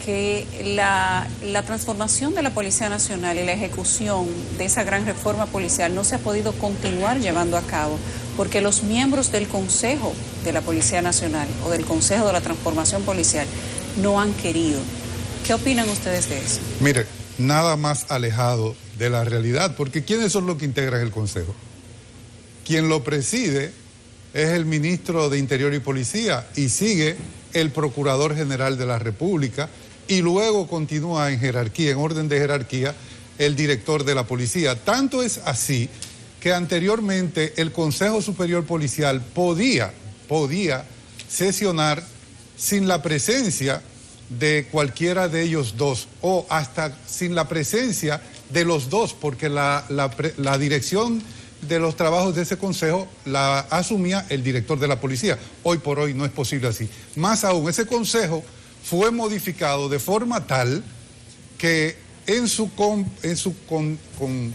que la transformación de la Policía Nacional y la ejecución de esa gran reforma policial no se ha podido continuar llevando a cabo porque los miembros del Consejo de la Policía Nacional o del Consejo de la Transformación Policial no han querido. ¿Qué opinan ustedes de eso? Mire, nada más alejado de la realidad, porque ¿quiénes son los que integran el Consejo? Quien lo preside es el ministro de Interior y Policía y sigue el Procurador General de la República y luego continúa en jerarquía, en orden de jerarquía, el director de la policía. Tanto es así que anteriormente el Consejo Superior Policial podía sesionar sin la presencia de cualquiera de ellos dos, o hasta sin la presencia de los dos, porque la dirección de los trabajos de ese consejo la asumía el director de la policía. Hoy por hoy no es posible así. Más aún, ese consejo fue modificado de forma tal que en su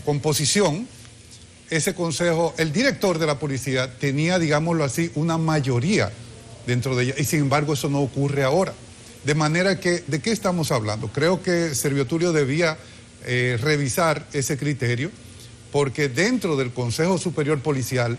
composición, ese consejo, el director de la policía tenía, digámoslo así, una mayoría dentro de ella, y sin embargo eso no ocurre ahora. De manera que, ¿de qué estamos hablando? Creo que Servio Tulio debía revisar ese criterio, porque dentro del Consejo Superior Policial,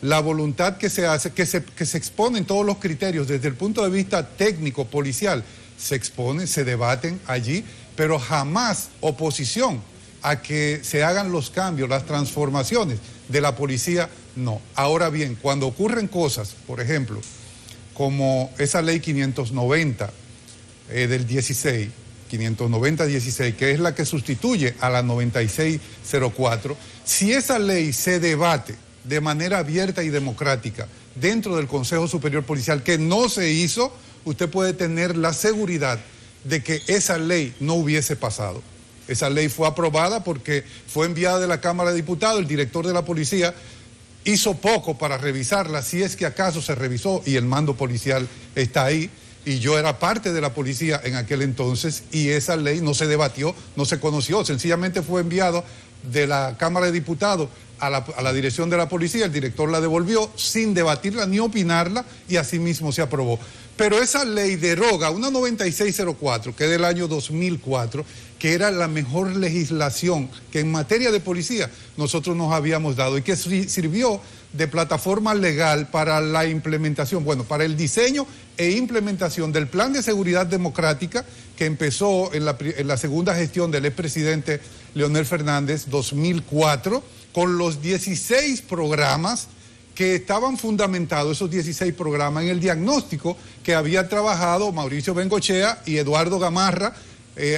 la voluntad que se hace, que se exponen todos los criterios desde el punto de vista técnico, policial, se exponen, se debaten allí, pero jamás oposición a que se hagan los cambios, las transformaciones de la policía, no. Ahora bien, cuando ocurren cosas, por ejemplo, como esa ley 590 del 16, 590-16, que es la que sustituye a la 9604, si esa ley se debate de manera abierta y democrática dentro del Consejo Superior Policial, que no se hizo, usted puede tener la seguridad de que esa ley no hubiese pasado. Esa ley fue aprobada porque fue enviada de la Cámara de Diputados, el director de la policía hizo poco para revisarla, si es que acaso se revisó, y el mando policial está ahí, y yo era parte de la policía en aquel entonces, y esa ley no se debatió, no se conoció, sencillamente fue enviado de la Cámara de Diputados a la dirección de la policía, el director la devolvió sin debatirla ni opinarla, y así mismo se aprobó. Pero esa ley deroga una 9604, que es del año 2004, que era la mejor legislación que en materia de policía nosotros nos habíamos dado y que sirvió de plataforma legal para la implementación, bueno, para el diseño e implementación del Plan de Seguridad Democrática que empezó en la segunda gestión del expresidente Leonel Fernández, 2004, con los 16 programas que estaban fundamentados, esos 16 programas, en el diagnóstico que había trabajado Mauricio Bengochea y Eduardo Gamarra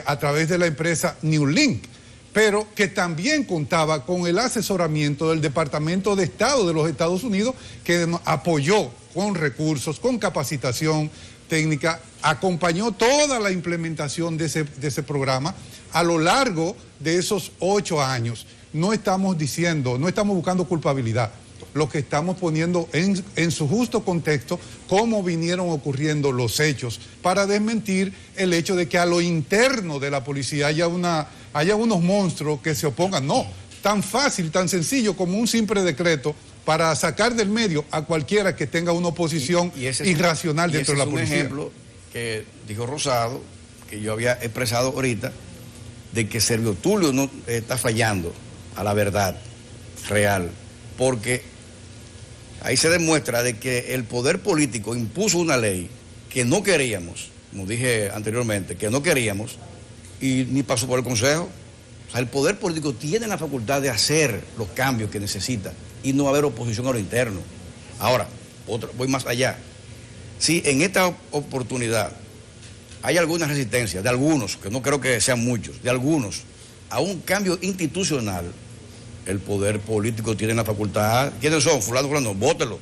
a través de la empresa New Link, pero que también contaba con el asesoramiento del Departamento de Estado de los Estados Unidos, que nos apoyó con recursos, con capacitación técnica, acompañó toda la implementación de ese programa a lo largo de esos 8 años. No estamos buscando culpabilidad. Lo que estamos poniendo en su justo contexto cómo vinieron ocurriendo los hechos, para desmentir el hecho de que a lo interno de la policía haya unos monstruos que se opongan. No, tan fácil, tan sencillo como un simple decreto para sacar del medio a cualquiera que tenga una oposición irracional dentro de la policía. Un ejemplo que dijo Rosado, que yo había expresado ahorita, de que Servio Tulio no está fallando a la verdad real, porque ahí se demuestra de que el poder político impuso una ley que no queríamos, como dije anteriormente, que no queríamos, y ni pasó por el Consejo. O sea, el poder político tiene la facultad de hacer los cambios que necesita y no va a haber oposición a lo interno. Ahora, voy más allá. Si en esta oportunidad hay alguna resistencia, de algunos, que no creo que sean muchos, de algunos, a un cambio institucional, el poder político tiene la facultad. ¿Quiénes son? Fulano, vótelo,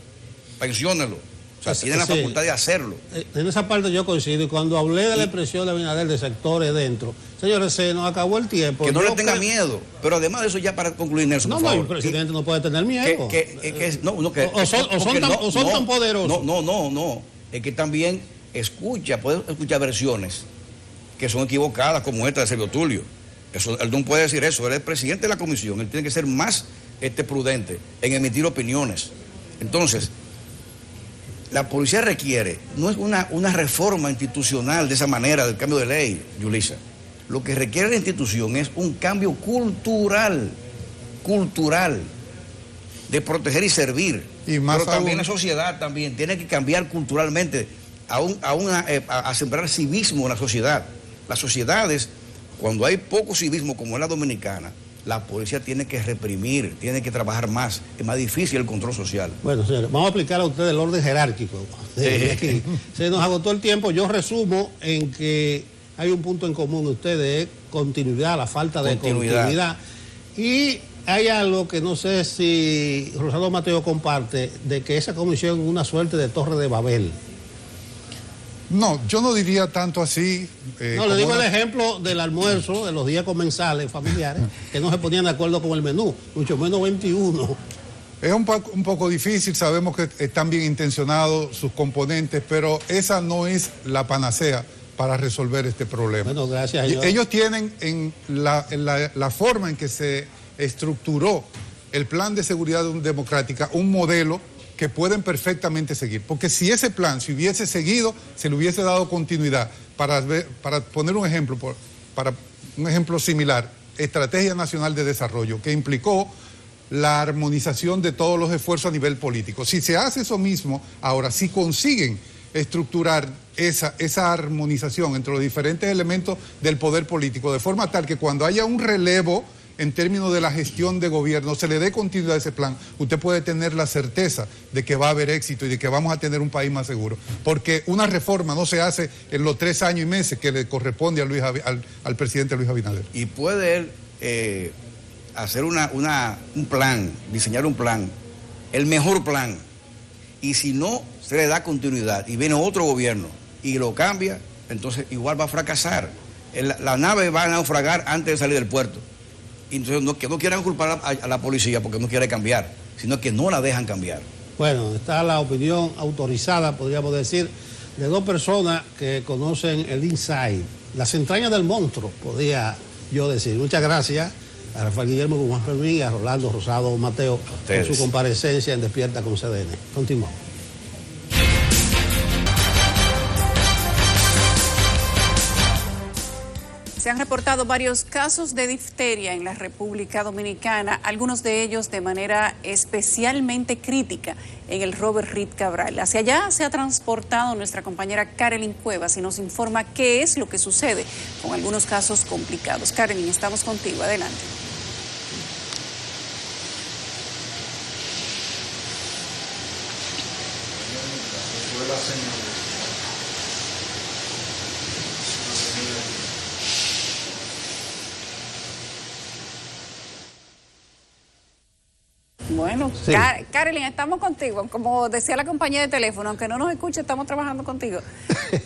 pensiónelo. O sea, tienen la facultad de hacerlo. En esa parte yo coincido. Y cuando hablé de la expresión de Abinader de sectores dentro, señores, se nos acabó el tiempo. Que no le tenga miedo. Pero además de eso, ya para concluir, Nelson, por favor. El presidente no puede tener miedo. O son tan poderosos. No. Es que también puede escuchar versiones que son equivocadas, como esta de Servio Tulio. Él no puede decir eso. Él es presidente de la comisión. Él tiene que ser más prudente en emitir opiniones. Entonces, la policía requiere, no es una reforma institucional de esa manera, del cambio de ley, Yulisa. Lo que requiere la institución es un cambio cultural, de proteger y servir. Pero también la sociedad también tiene que cambiar culturalmente, a sembrar civismo en la sociedad. Las sociedades, cuando hay poco civismo como en la dominicana, la policía tiene que reprimir, tiene que trabajar más. Es más difícil el control social. Bueno, señores, vamos a aplicar a ustedes el orden jerárquico. Aquí. Se nos agotó el tiempo. Yo resumo en que hay un punto en común. Ustedes es continuidad, la falta de continuidad. Y hay algo que no sé si Rosado Mateo comparte, de que esa comisión es una suerte de Torre de Babel. No, yo no diría tanto así. No, le digo el ejemplo del almuerzo, de los días comensales familiares, que no se ponían de acuerdo con el menú, mucho menos 21. Es un poco difícil, sabemos que están bien intencionados sus componentes, pero esa no es la panacea para resolver este problema. Bueno, gracias, señor. Ellos tienen en la forma en que se estructuró el plan de seguridad democrática un modelo que pueden perfectamente seguir, porque si ese plan se hubiese seguido, se le hubiese dado continuidad. Para poner un ejemplo, para un ejemplo similar, Estrategia Nacional de Desarrollo, que implicó la armonización de todos los esfuerzos a nivel político. Si se hace eso mismo, ahora si consiguen estructurar esa armonización entre los diferentes elementos del poder político, de forma tal que cuando haya un relevo en términos de la gestión de gobierno, se le dé continuidad a ese plan, usted puede tener la certeza de que va a haber éxito y de que vamos a tener un país más seguro. Porque una reforma no se hace en los 3 años y meses que le corresponde al presidente Luis Abinader. Y puede él hacer un plan, diseñar un plan, el mejor plan, y si no se le da continuidad y viene otro gobierno y lo cambia, entonces igual va a fracasar. La nave va a naufragar antes de salir del puerto. Entonces, que no quieran culpar a la policía porque no quiere cambiar, sino que no la dejan cambiar. Bueno, está la opinión autorizada, podríamos decir, de 2 personas que conocen el inside, las entrañas del monstruo, podría yo decir. Muchas gracias a Rafael Guillermo Guzmán Fermín y a Rolando Rosado Mateo por su comparecencia en Despierta con CDN. Continuamos. Se han reportado varios casos de difteria en la República Dominicana, algunos de ellos de manera especialmente crítica en el Robert Reed Cabral. Hacia allá se ha transportado nuestra compañera Karelyn Cuevas y nos informa qué es lo que sucede con algunos casos complicados. Karelyn, estamos contigo, adelante. Bueno, sí. Karelyn, estamos contigo. Como decía la compañía de teléfono, aunque no nos escuche, estamos trabajando contigo.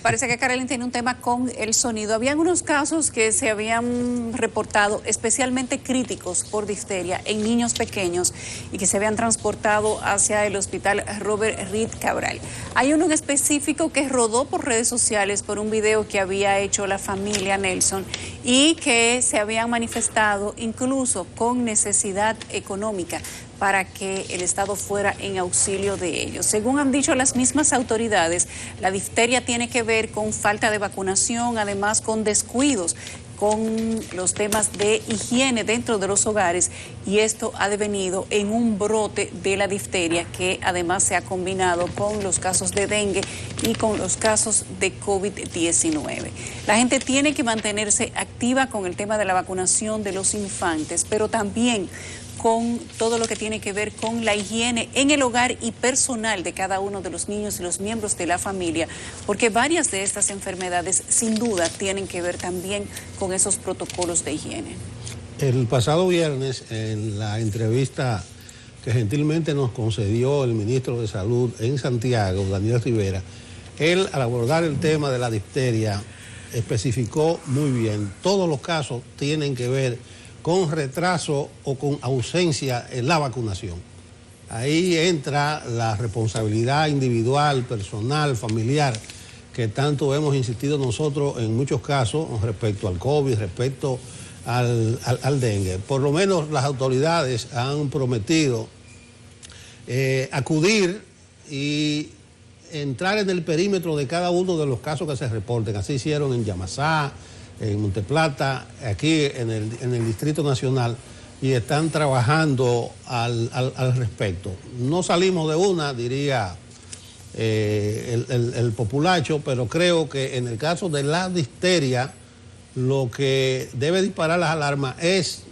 Parece que Karelyn tiene un tema con el sonido. Habían unos casos que se habían reportado especialmente críticos por difteria en niños pequeños y que se habían transportado hacia el hospital Robert Reed Cabral. Hay uno en específico que rodó por redes sociales por un video que había hecho la familia Nelson y que se habían manifestado incluso con necesidad económica para que el Estado fuera en auxilio de ellos. Según han dicho las mismas autoridades, la difteria tiene que ver con falta de vacunación, además con descuidos, con los temas de higiene dentro de los hogares, y esto ha devenido en un brote de la difteria que además se ha combinado con los casos de dengue y con los casos de COVID-19. La gente tiene que mantenerse activa con el tema de la vacunación de los infantes, pero también con todo lo que tiene que ver con la higiene en el hogar y personal de cada uno de los niños y los miembros de la familia, porque varias de estas enfermedades sin duda tienen que ver también con esos protocolos de higiene. El pasado viernes, en la entrevista que gentilmente nos concedió el ministro de Salud en Santiago, Daniel Rivera, él, al abordar el tema de la difteria, especificó muy bien, todos los casos tienen que ver con retraso o con ausencia en la vacunación. Ahí entra la responsabilidad individual, personal, familiar, que tanto hemos insistido nosotros en muchos casos respecto al COVID, respecto al dengue. Por lo menos las autoridades han prometido acudir y entrar en el perímetro de cada uno de los casos que se reporten. Así hicieron en Yamasá, en Monteplata, aquí en el Distrito Nacional, y están trabajando al respecto. No salimos de una, diría el populacho, pero creo que en el caso de la difteria, lo que debe disparar las alarmas es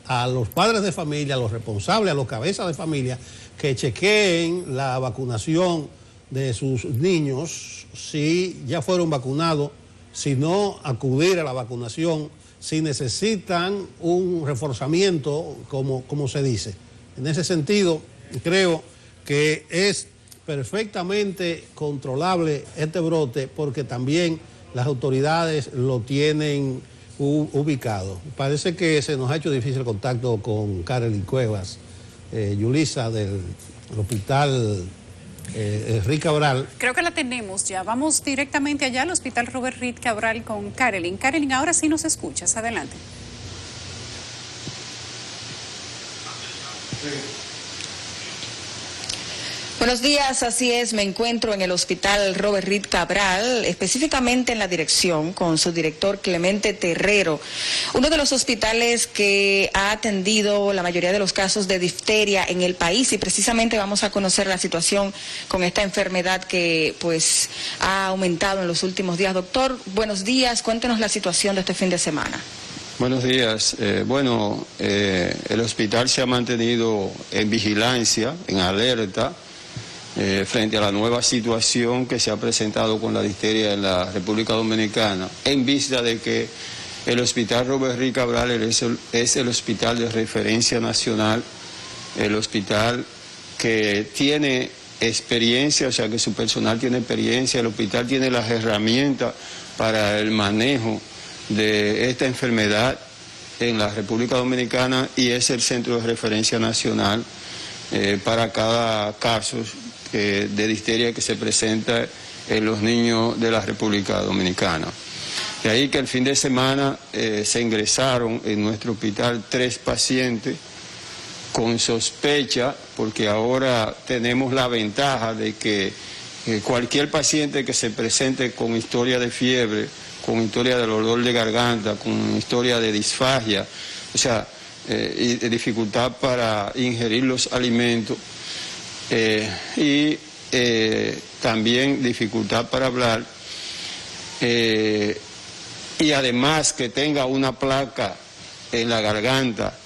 a los padres de familia, a los responsables, a los cabezas de familia, que chequeen la vacunación de sus niños, si ya fueron vacunados, si no, acudir a la vacunación, si necesitan un reforzamiento, como se dice. En ese sentido, creo que es perfectamente controlable este brote porque también las autoridades lo tienen ubicado. Parece que se nos ha hecho difícil el contacto con Karelyn Cuevas, Yulisa del hospital Reed Cabral. Creo que la tenemos ya. Vamos directamente allá al hospital Robert Reed Cabral con Karelyn. Karelyn, ahora sí nos escuchas. Adelante. Buenos días, así es, me encuentro en el hospital Robert Reed Cabral, específicamente en la dirección con su director Clemente Terrero, uno de los hospitales que ha atendido la mayoría de los casos de difteria en el país, y precisamente vamos a conocer la situación con esta enfermedad que pues ha aumentado en los últimos días. Doctor, buenos días, cuéntenos la situación de este fin de semana. Buenos días. El hospital se ha mantenido en vigilancia, en alerta, frente a la nueva situación que se ha presentado con la difteria en la República Dominicana, en vista de que el hospital Robert Reed Cabral es el hospital de referencia nacional, el hospital que tiene experiencia, o sea que su personal tiene experiencia, el hospital tiene las herramientas para el manejo de esta enfermedad en la República Dominicana y es el centro de referencia nacional para cada caso de difteria que se presenta en los niños de la República Dominicana. De ahí que el fin de semana se ingresaron en nuestro hospital 3 pacientes con sospecha, porque ahora tenemos la ventaja de que cualquier paciente que se presente con historia de fiebre, con historia de dolor de garganta, con historia de disfagia, o sea, y de dificultad para ingerir los alimentos, también dificultad para hablar, y además que tenga una placa en la garganta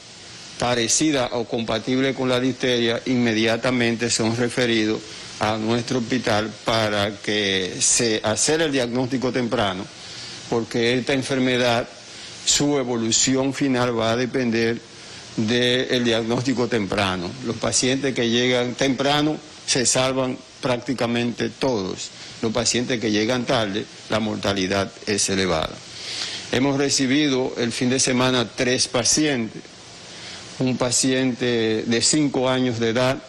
parecida o compatible con la difteria, inmediatamente son referidos a nuestro hospital para que se haga el diagnóstico temprano, porque esta enfermedad, su evolución final va a depender del diagnóstico temprano. Los pacientes que llegan temprano se salvan prácticamente todos. Los pacientes que llegan tarde, la mortalidad es elevada. Hemos recibido el fin de semana 3 pacientes. Un paciente de 5 años de edad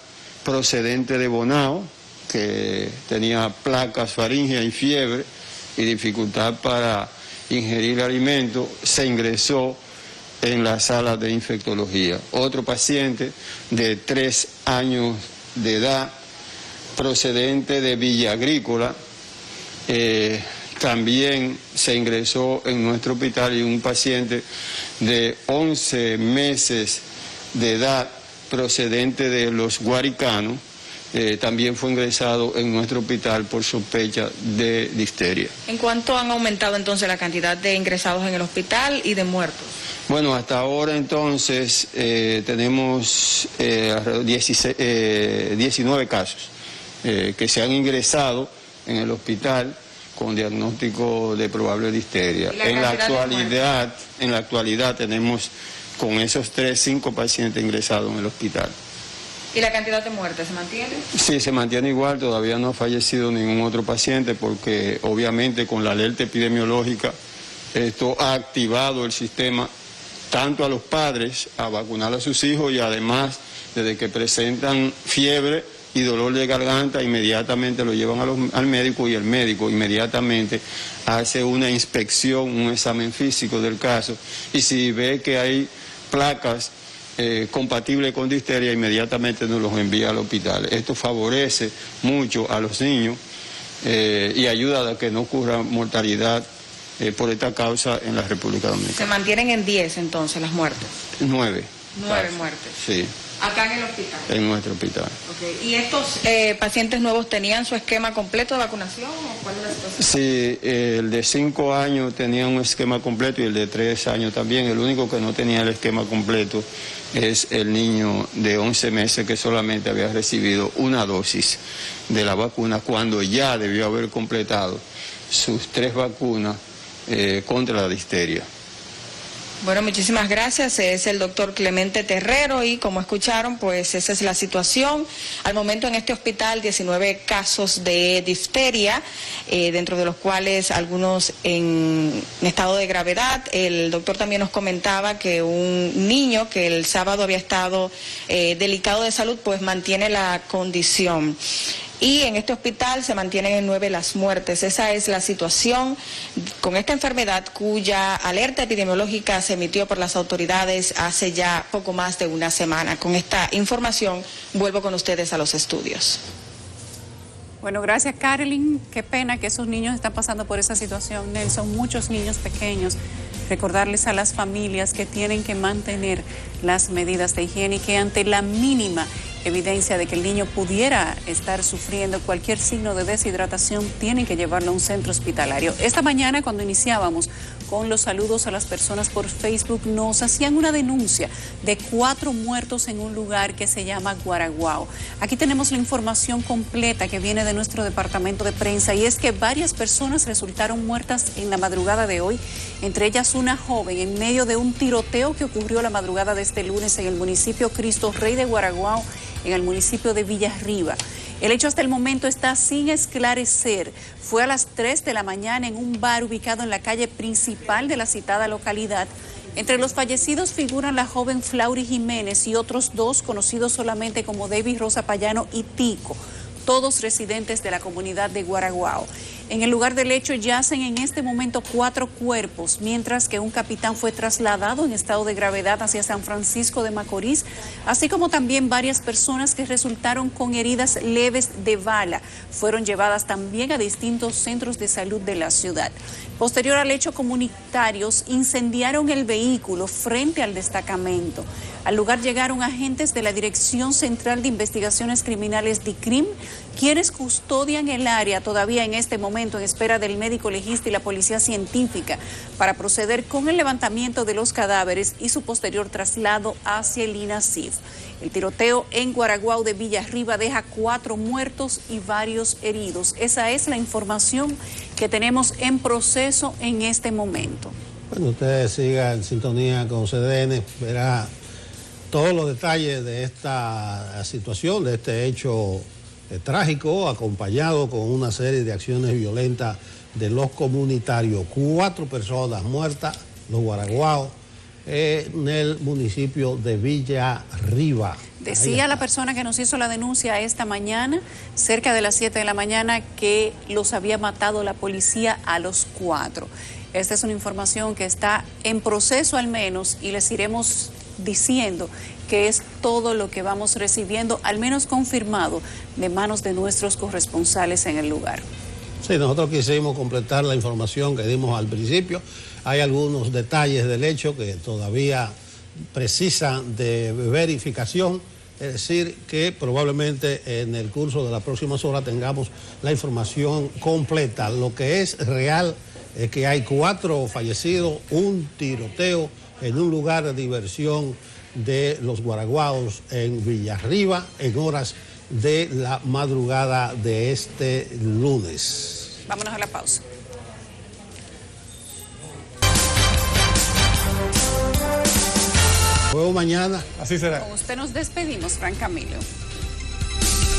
procedente de Bonao, que tenía placas faríngeas y fiebre y dificultad para ingerir alimentos, se ingresó en la sala de infectología. Otro paciente de 3 años de edad, procedente de Villa Agrícola, también se ingresó en nuestro hospital, y un paciente de 11 meses de edad, procedente de Los Guaricanos, también fue ingresado en nuestro hospital por sospecha de difteria. ¿En cuánto han aumentado entonces la cantidad de ingresados en el hospital y de muertos? Bueno, hasta ahora entonces tenemos 19 casos que se han ingresado en el hospital con diagnóstico de probable difteria. En la actualidad tenemos con esos 5 pacientes ingresados en el hospital. ¿Y la cantidad de muertes se mantiene? Sí, se mantiene igual, todavía no ha fallecido ningún otro paciente porque obviamente con la alerta epidemiológica esto ha activado el sistema tanto a los padres a vacunar a sus hijos y además desde que presentan fiebre y dolor de garganta inmediatamente lo llevan al médico y el médico inmediatamente hace una inspección, un examen físico del caso y si ve que hay placas compatibles con difteria inmediatamente nos los envía al hospital. Esto favorece mucho a los niños y ayuda a que no ocurra mortalidad por esta causa en la República Dominicana. ¿Se mantienen en 10 entonces las muertes? 9. 9 muertes. Sí. ¿Acá en el hospital? En nuestro hospital. Okay. ¿Y estos pacientes nuevos tenían su esquema completo de vacunación o cuál es la situación? Sí, el de 5 años tenía un esquema completo y el de 3 años también. El único que no tenía el esquema completo es el niño de 11 meses que solamente había recibido una dosis de la vacuna cuando ya debió haber completado sus 3 vacunas contra la difteria. Bueno, muchísimas gracias. Es el doctor Clemente Terrero y como escucharon, pues esa es la situación. Al momento en este hospital, 19 casos de difteria, dentro de los cuales algunos en estado de gravedad. El doctor también nos comentaba que un niño que el sábado había estado delicado de salud, pues mantiene la condición. Y en este hospital se mantienen en 9 las muertes. Esa es la situación con esta enfermedad cuya alerta epidemiológica se emitió por las autoridades hace ya poco más de una semana. Con esta información vuelvo con ustedes a los estudios. Bueno, gracias, Carolyn. Qué pena que esos niños están pasando por esa situación, Nelson. Muchos niños pequeños. Recordarles a las familias que tienen que mantener las medidas de higiene y que ante la mínima evidencia de que el niño pudiera estar sufriendo cualquier signo de deshidratación, tienen que llevarlo a un centro hospitalario. Esta mañana, cuando iniciábamos con los saludos a las personas por Facebook, nos hacían una denuncia de 4 muertos en un lugar que se llama Guaraguao. Aquí tenemos la información completa que viene de nuestro departamento de prensa, y es que varias personas resultaron muertas en la madrugada de hoy, entre ellas una joven, en medio de un tiroteo que ocurrió la madrugada de este lunes en el municipio Cristo Rey de Guaraguao, en el municipio de Villarriba. El hecho hasta el momento está sin esclarecer. Fue a las 3 de la mañana en un bar ubicado en la calle principal de la citada localidad. Entre los fallecidos figuran la joven Flaury Jiménez y otros 2 conocidos solamente como David Rosa Payano y Tico, todos residentes de la comunidad de Guaraguao. En el lugar del hecho yacen en este momento 4 cuerpos, mientras que un capitán fue trasladado en estado de gravedad hacia San Francisco de Macorís, así como también varias personas que resultaron con heridas leves de bala. Fueron llevadas también a distintos centros de salud de la ciudad. Posterior al hecho, comunitarios incendiaron el vehículo frente al destacamento. Al lugar llegaron agentes de la Dirección Central de Investigaciones Criminales DICRIM, quienes custodian el área todavía en este momento en espera del médico legista y la policía científica para proceder con el levantamiento de los cadáveres y su posterior traslado hacia el INASIF. El tiroteo en Guaraguao de Villarriba deja 4 muertos y varios heridos. Esa es la información que tenemos en proceso en este momento. Bueno, usted siga en sintonía con CDN, verá todos los detalles de esta situación, de este hecho trágico, acompañado con una serie de acciones violentas de los comunitarios. 4 personas muertas, los Guaraguao, en el municipio de Villarriba. Decía la persona que nos hizo la denuncia esta mañana, cerca de las 7 de la mañana, que los había matado la policía a los 4. Esta es una información que está en proceso al menos, y les iremos diciendo que es todo lo que vamos recibiendo, al menos confirmado, de manos de nuestros corresponsales en el lugar. Sí, nosotros quisimos completar la información que dimos al principio. Hay algunos detalles del hecho que todavía precisan de verificación, es decir, que probablemente en el curso de las próximas horas tengamos la información completa. Lo que es real es que hay 4 fallecidos, un tiroteo en un lugar de diversión de los Guaraguaos en Villarriba en horas de la madrugada de este lunes. Vámonos a la pausa. Luego mañana. Así será. Con usted nos despedimos, Fran Camilo.